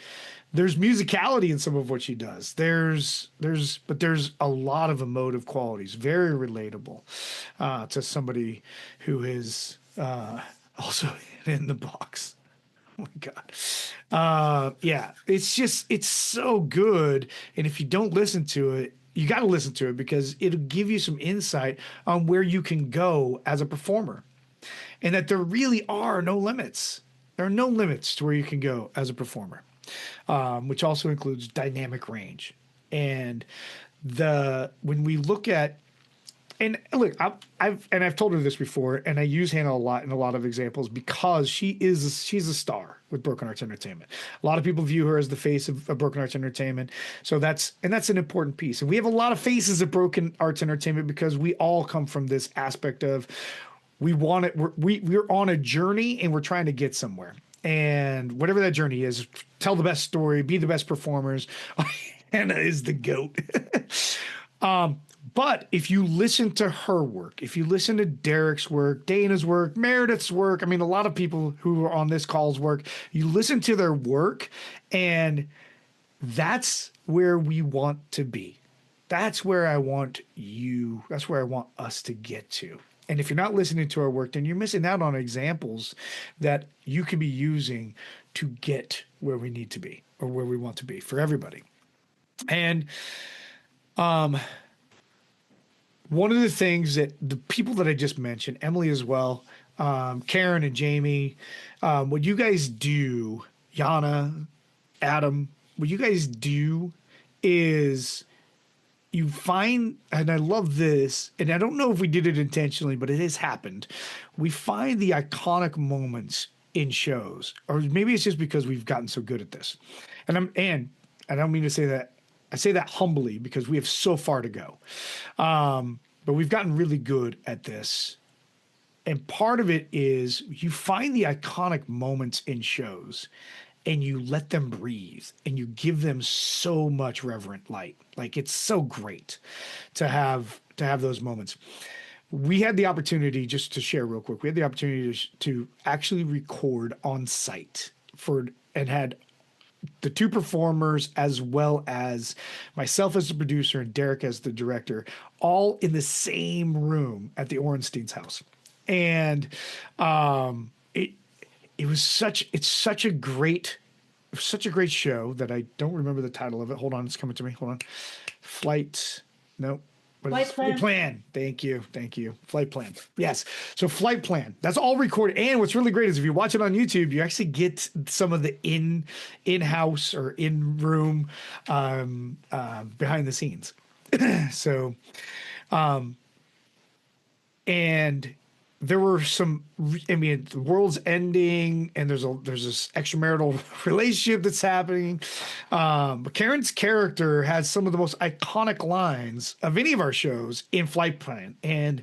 there's musicality in some of what she does. But there's a lot of emotive qualities, very relatable to somebody who is also in the box. Oh my God. Yeah, it's so good. And if you don't listen to it, you got to listen to it because it'll give you some insight on where you can go as a performer. And that there really are no limits. There are no limits to where you can go as a performer, which also includes dynamic range. And when we look at, and look, I've told her this before, and I use Hannah a lot in a lot of examples because she's a star with Broken Arts Entertainment. A lot of people view her as the face of Broken Arts Entertainment. So that's an important piece. And we have a lot of faces of Broken Arts Entertainment because we all come from this aspect of, we're on a journey and we're trying to get somewhere. And whatever that journey is, tell the best story, be the best performers. Hannah is the GOAT. But if you listen to her work, if you listen to Derek's work, Dana's work, Meredith's work, I mean, a lot of people who are on this call's work, you listen to their work, and that's where we want to be. That's where I want us to get to. And if you're not listening to our work, then you're missing out on examples that you can be using to get where we need to be or where we want to be for everybody. And one of the things that the people that I just mentioned, Emily as well, Karen and Jamie, what you guys do, Yana, Adam, what you guys do is you find, and I love this, and I don't know if we did it intentionally, but it has happened. We find the iconic moments in shows, or maybe it's just because we've gotten so good at this. And I don't mean to say that. I say that humbly because we have so far to go. But we've gotten really good at this. And part of it is you find the iconic moments in shows and you let them breathe and you give them so much reverent light. Like, it's so great to have those moments. We had the opportunity, just to share real quick, we had the opportunity to actually record on site for and had the two performers as well as myself as the producer and Derek as the director, all in the same room at the Orenstein's house. And it's such a great show that I don't remember the title of it. Hold on, it's coming to me. Hold on. Flight. Nope. Flight Plan. Flight Plan. Thank you. Flight Plan. Yes. So Flight Plan. That's all recorded. And what's really great is if you watch it on YouTube, you actually get some of the in-house or in-room behind the scenes. So, and there were some, I mean, the world's ending and there's this extramarital relationship that's happening. But Karen's character has some of the most iconic lines of any of our shows in Flight Plan. And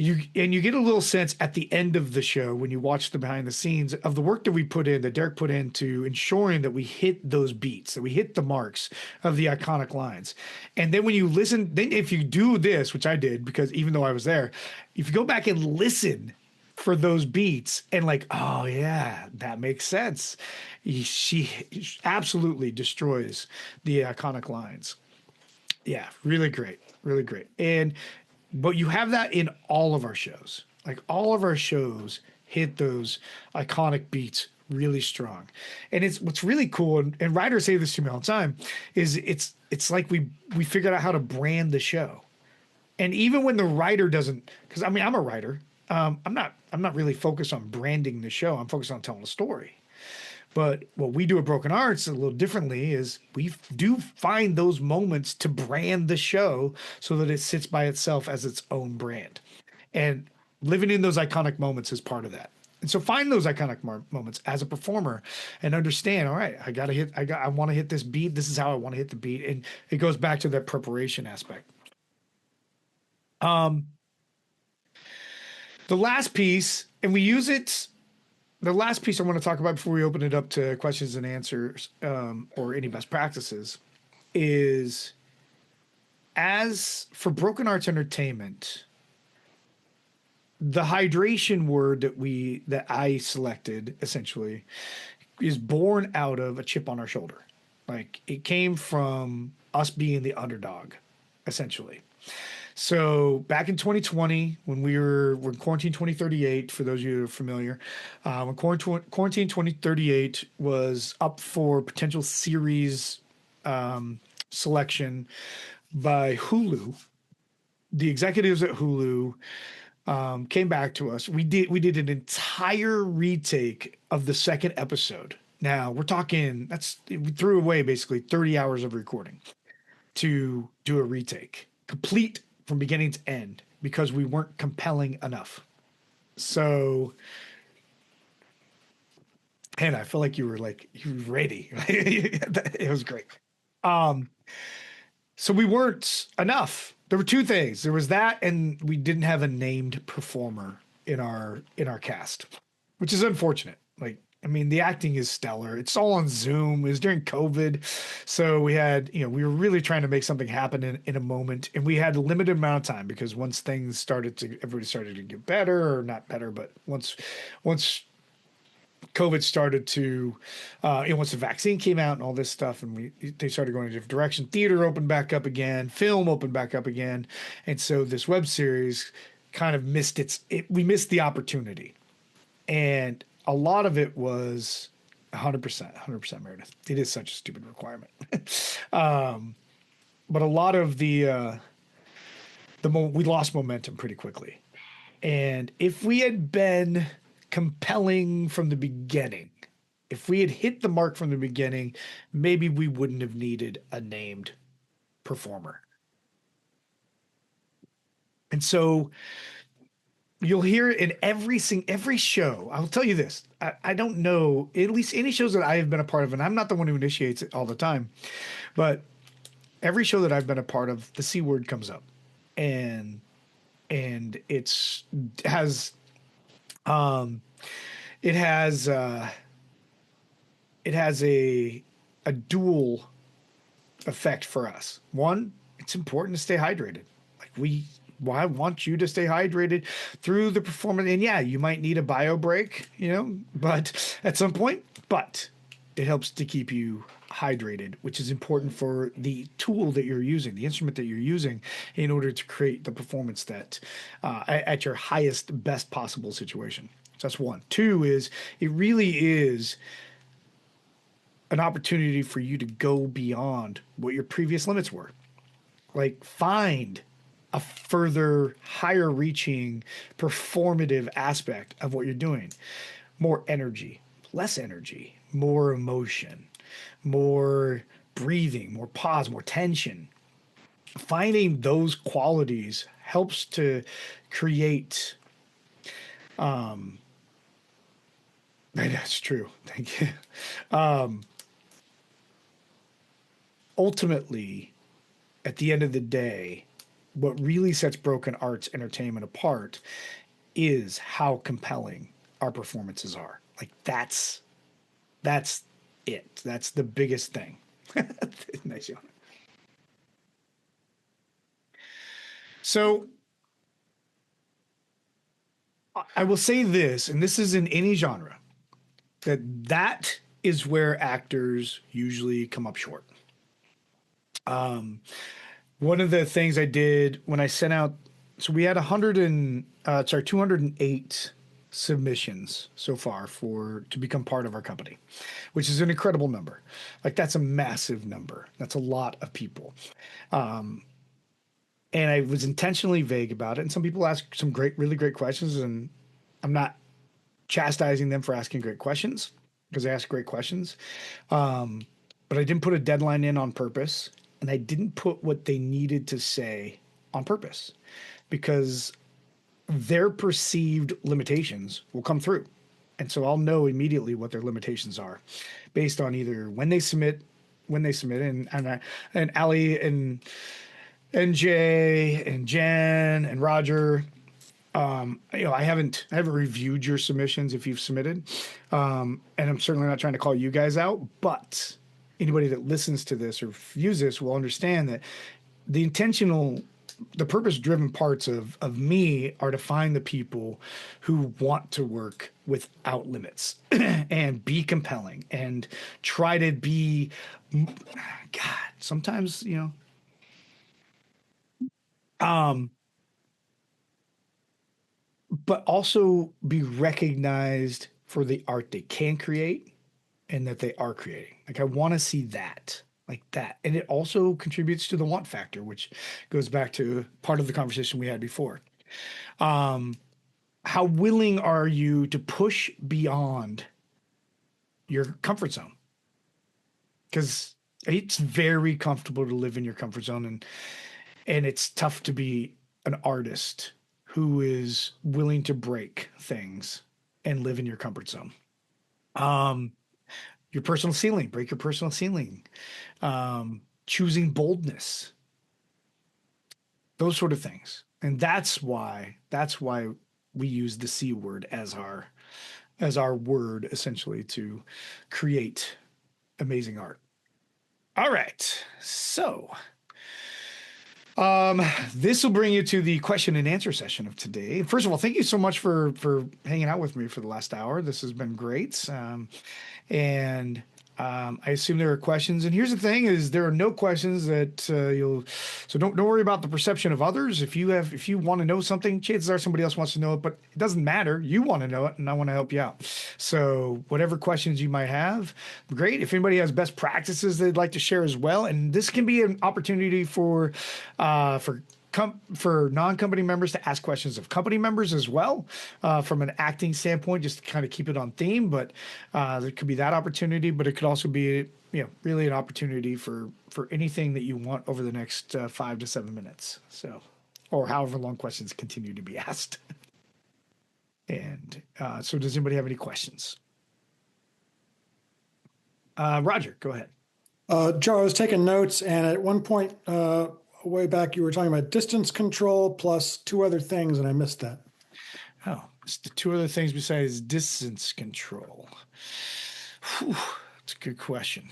you get a little sense at the end of the show when you watch the behind the scenes of the work that we put in, that Derek put into ensuring that we hit those beats, that we hit the marks of the iconic lines. And then when you listen, then if you do this, which I did, because even though I was there, if you go back and listen for those beats and like, oh yeah, that makes sense. She absolutely destroys the iconic lines. Yeah, really great. But you have that in all of our shows. Like all of our shows hit those iconic beats really strong. And it's what's really cool, and writers say this to me all the time, is it's like we figured out how to brand the show. And even when the writer doesn't, because I mean I'm a writer, I'm not really focused on branding the show. I'm focused on telling a story. But what we do at Broken Arts a little differently is we do find those moments to brand the show so that it sits by itself as its own brand. And living in those iconic moments is part of that. And so find those iconic moments as a performer and understand, all right, I want to hit this beat. This is how I want to hit the beat. And it goes back to that preparation aspect. The last piece, and we use it. The last piece I want to talk about before we open it up to questions and answers or any best practices is, as for Broken Arts Entertainment, the hydration word that I selected essentially is born out of a chip on our shoulder. Like it came from us being the underdog, essentially. So back in 2020, when when Quarantine 2038, for those of you who are familiar, when Quarantine 2038 was up for potential series selection by Hulu, the executives at Hulu came back to us. We did an entire retake of the second episode. Now we're talking, we threw away basically 30 hours of recording to do a retake, complete from beginning to end, because we weren't compelling enough. So, and I feel like you were ready. It was great. So we weren't enough. There were two things. There was that, and we didn't have a named performer in our cast, which is unfortunate. Like, I mean, the acting is stellar. It's all on Zoom. It was during COVID. So we had, we were really trying to make something happen in a moment. And we had a limited amount of time because once things everybody started to get better, or not better, but once COVID started to, once the vaccine came out and all this stuff, and they started going in a different direction, theater opened back up again, film opened back up again. And so this web series kind of we missed the opportunity. And a lot of it was 100% Meredith. It is such a stupid requirement. But a lot of we lost momentum pretty quickly. And if we had been compelling from the beginning, if we had hit the mark from the beginning, maybe we wouldn't have needed a named performer. And so you'll hear it in every show. I'll tell you this. I don't know, at least any shows that I have been a part of, and I'm not the one who initiates it all the time, but every show that I've been a part of, the C word comes up. And it has a dual effect for us. One, it's important to stay hydrated. Like why I want you to stay hydrated through the performance. And yeah, you might need a bio break, but at some point, but it helps to keep you hydrated, which is important for the tool that you're using, the instrument that you're using, in order to create the performance that at your highest, best possible situation. So that's one. Two is it really is an opportunity for you to go beyond what your previous limits were. Like find a further higher reaching performative aspect of what you're doing. More energy, less energy, more emotion, more breathing, more pause, more tension. Finding those qualities helps to create that's true. Thank you. Ultimately, at the end of the day, what really sets Broken Arts Entertainment apart is how compelling our performances are. Like that's it. That's the biggest thing. Nice, Yana. So I will say this, and this is in any genre, that is where actors usually come up short. One of the things I did when I sent out, so we had 208 submissions so far to become part of our company, which is an incredible number. Like that's a massive number. That's a lot of people. And I was intentionally vague about it. And some people ask some really great questions, and I'm not chastising them for asking great questions because they ask great questions. But I didn't put a deadline in on purpose, and I didn't put what they needed to say on purpose because their perceived limitations will come through. And so I'll know immediately what their limitations are based on either when they submit, and Ali and Jay and Jen and Roger. I haven't reviewed your submissions if you've submitted, and I'm certainly not trying to call you guys out, but anybody that listens to this or views this will understand that the purpose-driven parts of me are to find the people who want to work without limits and be compelling and try to be, God, sometimes, but also be recognized for the art they can create and that they are creating. Like I want to see that, like that. And it also contributes to the want factor, which goes back to part of the conversation we had before. How willing are you to push beyond your comfort zone? Because it's very comfortable to live in your comfort zone, and it's tough to be an artist who is willing to break things and live in your comfort zone. Your personal ceiling, break your personal ceiling. Choosing boldness, those sort of things. And that's why we use the C word as our word essentially to create amazing art. All right. So this will bring you to the question and answer session of today. First of all, thank you so much for hanging out with me for the last hour. This has been great. I assume there are questions. And here's the thing: is there are no questions that so don't worry about the perception of others. If you want to know something, chances are somebody else wants to know it, but it doesn't matter. You want to know it, and I want to help you out. So whatever questions you might have, great. If anybody has best practices they'd like to share as well, and this can be an opportunity for non-company members to ask questions of company members as well, from an acting standpoint, just to kind of keep it on theme. But there could be that opportunity, but it could also be, really an opportunity for anything that you want over the next 5 to 7 minutes. So, or however long questions continue to be asked. And so does anybody have any questions? Roger, go ahead. Joe, I was taking notes, and at one point, way back, you were talking about distance control plus two other things, and I missed that. Oh, it's the two other things besides distance control. Whew, that's a good question.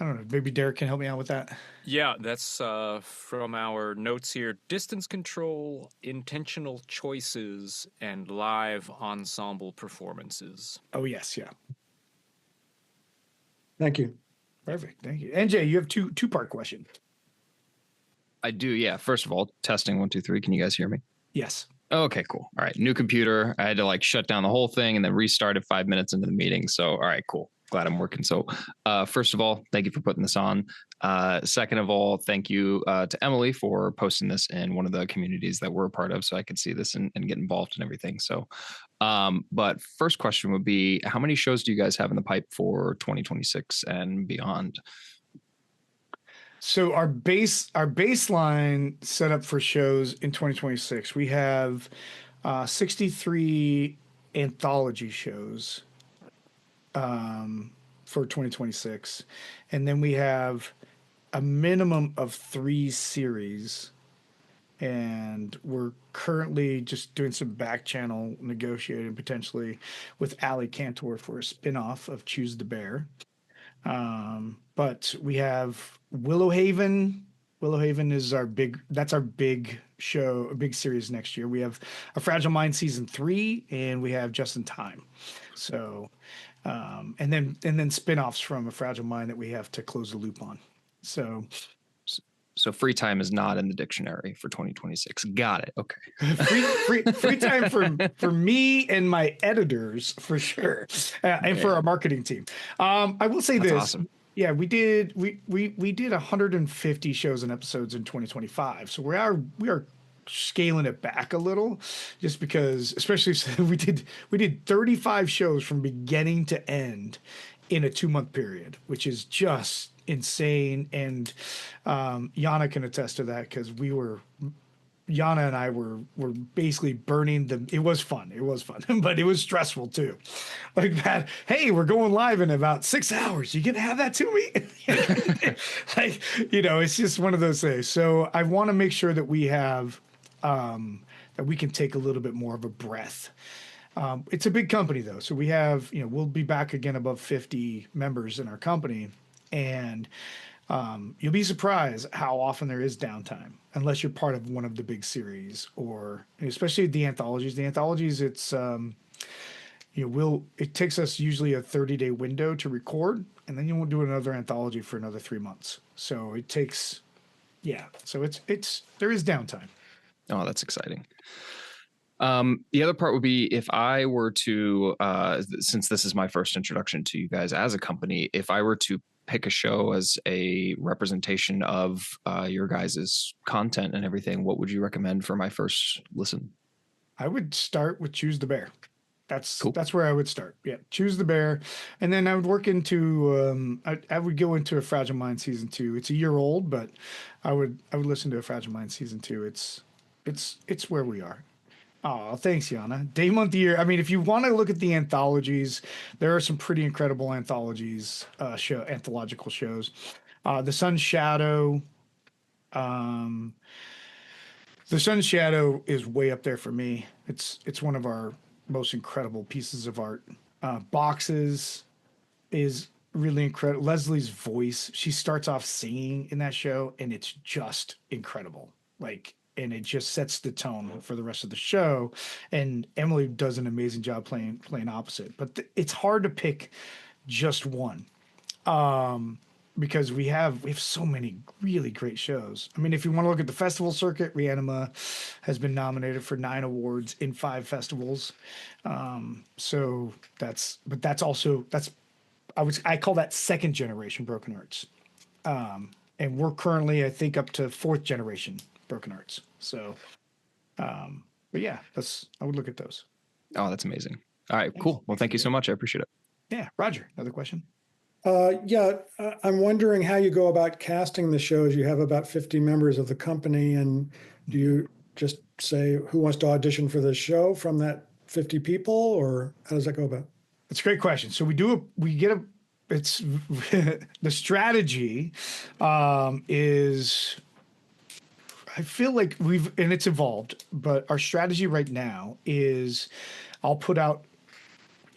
I don't know. Maybe Derek can help me out with that. Yeah, that's from our notes here. Distance control, intentional choices, and live ensemble performances. Oh yes, yeah. Thank you. Perfect. Thank you. NJ, you have two-part question. I do, yeah. First of all, testing 1, 2, 3. Can you guys hear me? Yes. Okay, cool. All right. New computer. I had to like shut down the whole thing and then restart it 5 minutes into the meeting. So, all right, cool. Glad I'm working. So, first of all, thank you for putting this on. Second of all, thank you to Emily for posting this in one of the communities that we're a part of so I could see this and get involved in everything. So, but first question would be, how many shows do you guys have in the pipe for 2026 and beyond? So our baseline setup for shows in 2026, we have 63 anthology shows for 2026, and then we have a minimum of 3 series, and we're currently just doing some back channel negotiating potentially with Ali Cantor for a spinoff of Choose the Bear. But we have Willowhaven. Willowhaven is our big show, a big series next year. We have A Fragile Mind season 3, and we have Just in Time. So, and then spin-offs from A Fragile Mind that we have to close the loop on. So free time is not in the dictionary for 2026. Got it. Okay. free time for me and my editors for sure, and for our marketing team. I will say That's this. awesome. Yeah, we did 150 shows and episodes in 2025. So we are scaling it back a little, just because, especially we did 35 shows from beginning to end in a 2-month period, which is just insane. And Yana can attest to that, because Yana and I were basically burning them. It was fun, but it was stressful too. Like that, hey, we're going live in about 6 hours. You can have that to me. Like, it's just one of those things. So I want to make sure that we have, that we can take a little bit more of a breath. It's a big company though. So we have, we'll be back again above 50 members in our company. And you'll be surprised how often there is downtime, unless you're part of one of the big series, or especially the anthologies. The anthologies, it's it takes us usually a 30-day window to record, and then you won't do another anthology for another 3 months. So it takes, So it's there is downtime. Oh, that's exciting. The other part would be, if I were to, since this is my first introduction to you guys as a company, if I were to pick a show as a representation of your guys' content and everything, what would you recommend for my first listen? I would start with Choose the Bear. That's cool. That's where I would start. Yeah, Choose the Bear, and then I would work into. I would go into A Fragile Mind season 2. It's a year old, but I would listen to A Fragile Mind season 2. It's where we are. Oh, thanks, Yana. Day, month, year. I mean, if you want to look at the anthologies, there are some pretty incredible anthologies, anthological shows. The Sun's Shadow. The Sun's Shadow is way up there for me. It's one of our most incredible pieces of art. Boxes is really incredible. Leslie's voice. She starts off singing in that show, and it's just incredible. And it just sets the tone for the rest of the show. And Emily does an amazing job playing opposite. But it's hard to pick just one, because we have so many really great shows. I mean, if you want to look at the festival circuit, Reanima has been nominated for 9 awards in 5 festivals. So I call that second generation Broken Arts. And we're currently, I think, up to 4th generation Broken Arts. So, but yeah, I would look at those. Oh, that's amazing. All right, cool. Well, thank you so much. I appreciate it. Yeah. Roger, another question? I'm wondering how you go about casting the shows. You have about 50 members of the company, and do you just say who wants to audition for this show from that 50 people, or how does that go about? That's a great question. So it's the strategy is, I feel like and it's evolved, but our strategy right now is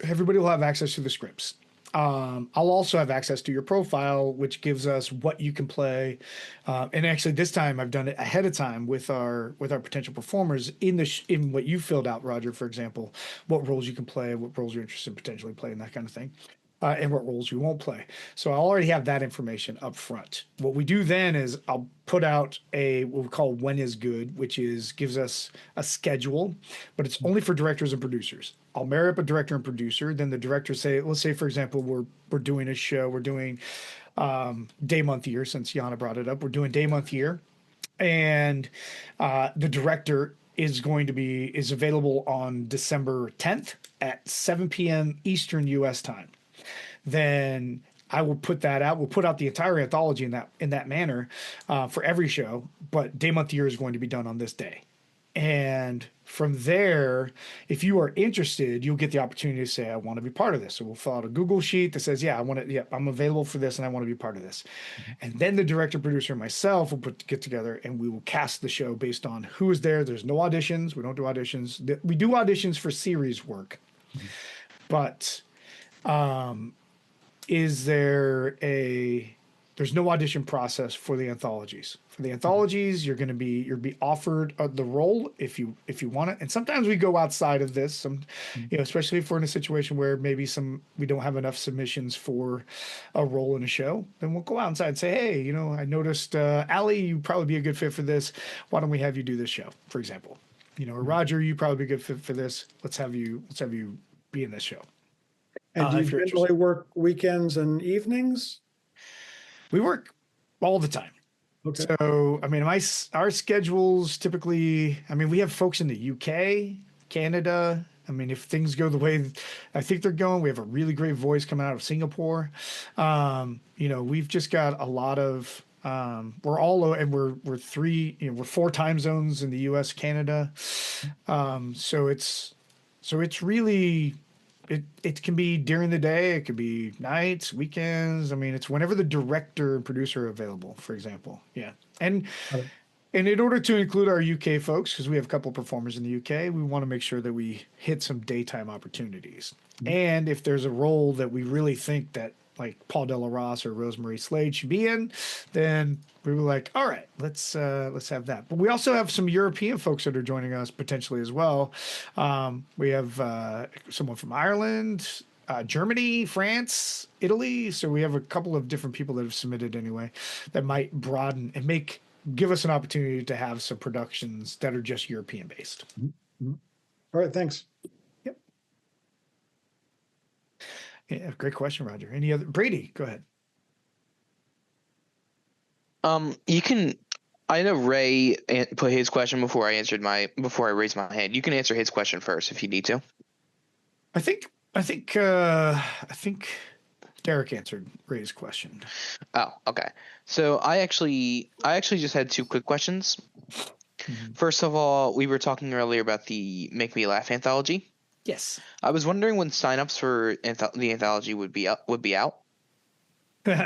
everybody will have access to the scripts. I'll also have access to your profile, which gives us what you can play. And actually, this time I've done it ahead of time with our potential performers in what you filled out, Roger. For example, what roles you can play, what roles you're interested in potentially playing, that kind of thing, and what roles you won't play. So I already have that information up front. What we do then is I'll put out what we call when is good, which gives us a schedule, but it's only for directors and producers. I'll marry up a director and producer. Then the director let's say, for example, we're doing a show. We're doing day, month, year, since Yana brought it up. We're doing day, month, year. And the director is available on December 10th at 7 p.m. Eastern U.S. time. Then I will put that out. We'll put out the entire anthology in that manner for every show. But day, month, year is going to be done on this day. And from there, if you are interested, you'll get the opportunity to say, I want to be part of this. So we'll fill out a Google sheet that says, yeah, I'm available for this and I want to be part of this. And then the director, producer, and myself will get together and we will cast the show based on who is there. There's no auditions. We don't do auditions. We do auditions for series work. But there's no audition process for the anthologies. For the anthologies, you'll be offered the role if you want it. And sometimes we go outside of this. Especially if we're in a situation where maybe we don't have enough submissions for a role in a show, then we'll go outside and say, hey, I noticed Allie, you'd probably be a good fit for this. Why don't we have you do this show, for example? Or Roger, you probably be a good fit for this. Let's have you be in this show. And do you generally work weekends and evenings? We work all the time. Okay. So, our schedules typically, we have folks in the UK, Canada. If things go the way I think they're going, we have a really great voice coming out of Singapore. We've just got a lot of, we're 4 time zones in the US, Canada. So it's really, it can be during the day, it could be nights, weekends. It's whenever the director and producer are available, for example. Yeah. And in order to include our UK folks, because we have a couple of performers in the UK, we want to make sure that we hit some daytime opportunities. And if there's a role that we really think that like Paul Della Ross or Rosemary Slade should be in, then we were like, all right, let's have that. But we also have some European folks that are joining us potentially as well. We have someone from Ireland, Germany, France, Italy. So we have a couple of different people that have submitted anyway that might broaden and give us an opportunity to have some productions that are just European based. Mm-hmm. All right, thanks. Yep. Yeah, great question, Roger. Any other? Brady, go ahead. You can. I know Ray put his question before I raised my hand. You can answer his question first if you need to. I think Derek answered Ray's question. Oh, okay. So I actually just had 2 quick questions. Mm-hmm. First of all, we were talking earlier about the Make Me Laugh anthology. Yes. I was wondering when signups for the anthology would be out.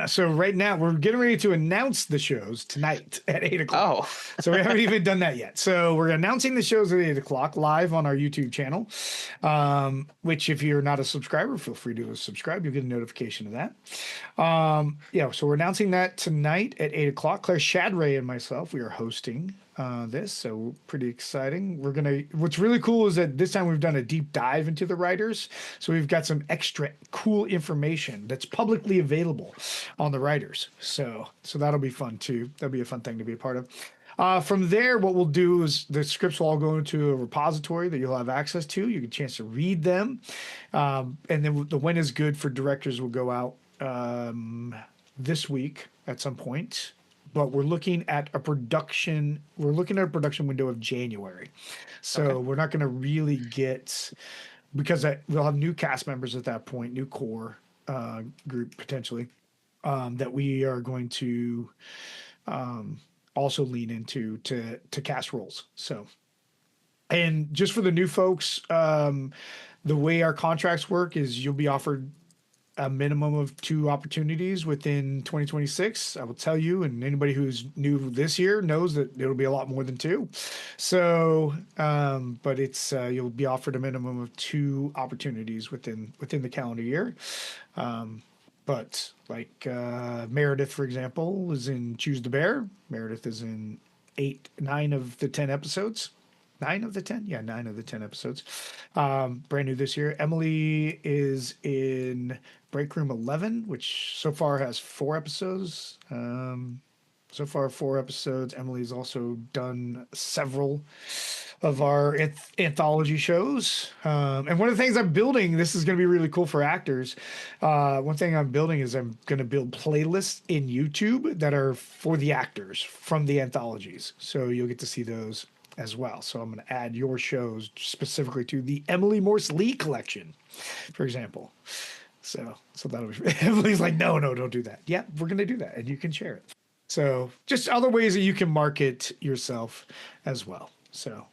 So right now we're getting ready to announce the shows tonight at 8:00. Oh, so we haven't even done that yet. So we're announcing the shows at 8:00 live on our YouTube channel, which if you're not a subscriber, feel free to subscribe. You'll get a notification of that. So we're announcing that tonight at 8:00. Claire Shadray and myself, we are hosting this, so pretty exciting. What's really cool is that this time we've done a deep dive into the writers, so we've got some extra cool information that's publicly available on the writers. So that'll be fun too. That'll be a fun thing to be a part of. From there, what we'll do is the scripts will all go into a repository that you'll have access to. You get a chance to read them, and then the when is good for directors will go out this week at some point. But we're looking at a production window of January. So okay. We're not going to really get, because we'll have new cast members at that point, new core group potentially, that we are going to also lean into to cast roles. So, and just for the new folks, the way our contracts work is you'll be offered a minimum of 2 opportunities within 2026. I will tell you, and anybody who's new this year knows that it'll be a lot more than 2. So, but it's you'll be offered a minimum of 2 opportunities within the calendar year. But like Meredith, for example, is in Choose the Bear. Meredith is in 9 of the 10 episodes. 9 of the 10? Yeah, 9 of the 10 episodes. Brand new this year. Emily is in Break Room 11, which so far has 4 episodes. So far, 4 episodes. Emily's also done several of our anthology shows. And one of the things I'm building, this is going to be really cool for actors. One thing I'm building is I'm going to build playlists in YouTube that are for the actors from the anthologies. So you'll get to see those as well. So I'm going to add your shows specifically to the Emily Morse Lee collection, for example. So that'll be, Emily's like, no, don't do that. Yeah, we're going to do that. And you can share it. So just other ways that you can market yourself as well. So.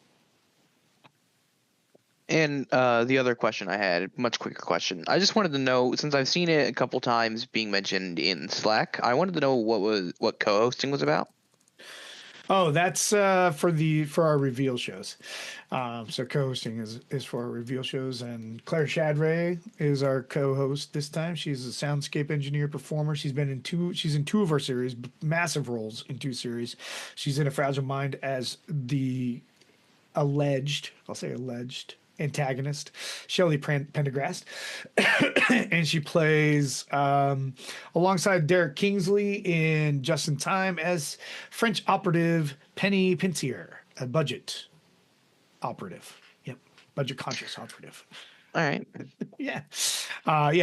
And the other question I had, much quicker question. I just wanted to know, since I've seen it a couple times being mentioned in Slack, I wanted to know what co-hosting was about. Oh, that's for our reveal shows. So co-hosting is for our reveal shows, and Claire Shadray is our co-host this time. She's a soundscape engineer performer. She's in 2 of our series, massive roles in 2 series. She's in A Fragile Mind as the alleged antagonist, Shelley Pendergrast, and she plays alongside Derek Kingsley in Just in Time as French operative Penny Pincier, a budget operative. Yep, budget conscious operative. All right. Yeah.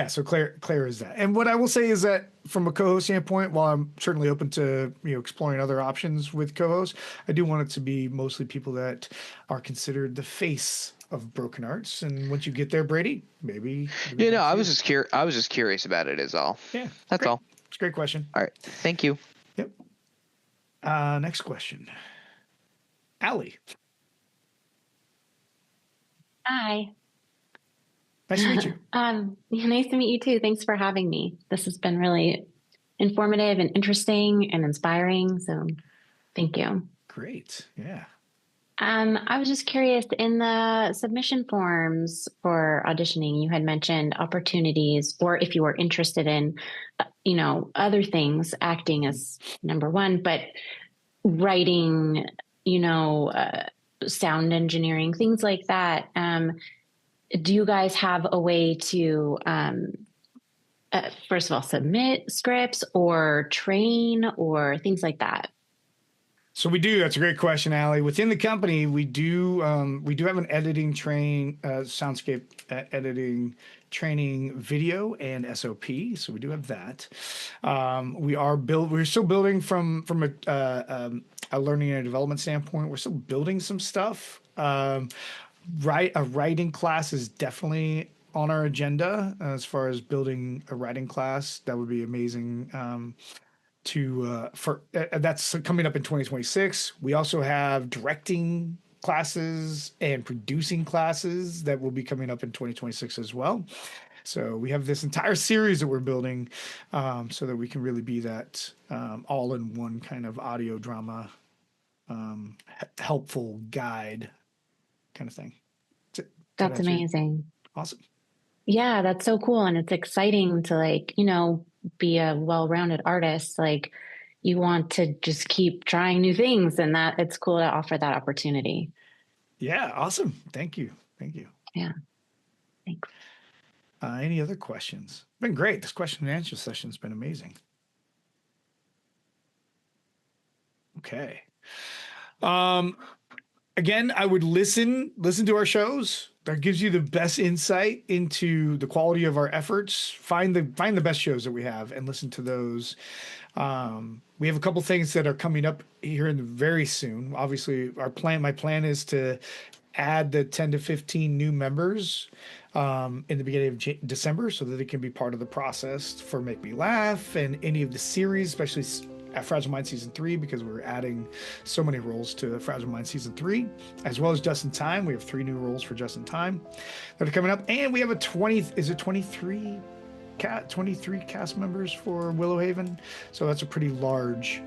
So Claire is that. And what I will say is that from a co-host standpoint, while I'm certainly open to, exploring other options with co-hosts, I do want it to be mostly people that are considered the face of Broken Arts. And once you get there, Brady, maybe. I was just curious about it is all. Yeah. That's great. all. It's a great question. All right. Thank you. Yep. Next question. Allie. Hi. Nice to meet you. Nice to meet you too. Thanks for having me. This has been really informative and interesting and inspiring. So thank you. Great. Yeah. I was just curious, in the submission forms for auditioning, you had mentioned opportunities, or if you were interested in, other things, acting as number 1, but writing, sound engineering, things like that. Do you guys have a way to, first of all, submit scripts or train or things like that? So we do. That's a great question, Allie. Within the company, we do have an editing soundscape editing training video and SOP. So we do have that. We're still building from a learning and development standpoint. We're still building some stuff. A writing class is definitely on our agenda as far as building a writing class. That would be amazing. That's coming up in 2026. We also have directing classes and producing classes that will be coming up in 2026 as well. So we have this entire series that we're building so that we can really be that all-in-one kind of audio drama helpful guide kind of thing. That's amazing. Awesome. Yeah, that's so cool. And it's exciting to be a well-rounded artist. You want to just keep trying new things, and that it's cool to offer that opportunity. Yeah. Awesome. Thank you. Yeah. Thanks. Any other questions? Been great. This question and answer session's been amazing. Okay. Again, I would listen to our shows. That gives you the best insight into the quality of our efforts. Find the best shows that we have and listen to those. We have a couple things that are coming up here very soon. Obviously, my plan is to add the 10 to 15 new members in the beginning of December so that they can be part of the process for Make Me Laugh and any of the series, especially at Fragile Mind Season 3, because we're adding so many roles to Fragile Mind Season 3, as well as Just in Time. We have 3 new roles for Just in Time that are coming up. And we have a 23 23 cast members for Willowhaven. So that's a pretty large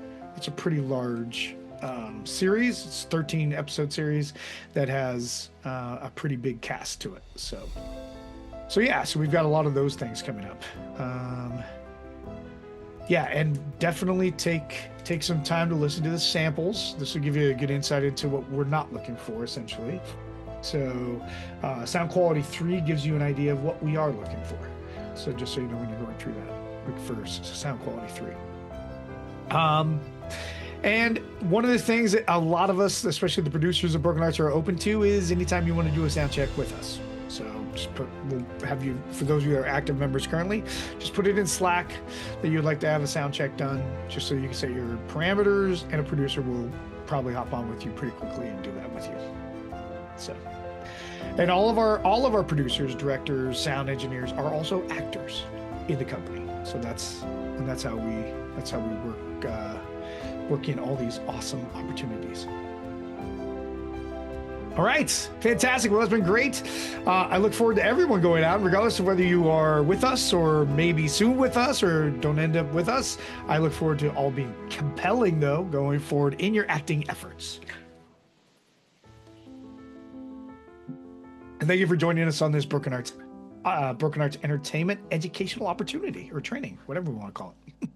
series. It's a 13 episode series that has a pretty big cast to it. So we've got a lot of those things coming up. And definitely take some time to listen to the samples. This will give you a good insight into what we're not looking for, essentially. So sound quality 3 gives you an idea of what we are looking for. So just so you know when you're going through that, look first, sound quality 3. And one of the things that a lot of us, especially the producers of Broken Arts, are open to is anytime you want to do a sound check with us. So we'll have you, for those of you that are active members currently, just put it in Slack that you'd like to have a sound check done, just so you can set your parameters, and a producer will probably hop on with you pretty quickly and do that with you. So, and all of our producers, directors, sound engineers are also actors in the company. So that's how we work in all these awesome opportunities. All right, fantastic. Well, that's been great. I look forward to everyone going out, regardless of whether you are with us or maybe soon with us or don't end up with us. I look forward to all being compelling, though, going forward in your acting efforts. And thank you for joining us on this Broken Arts Entertainment educational opportunity, or training, whatever we want to call it.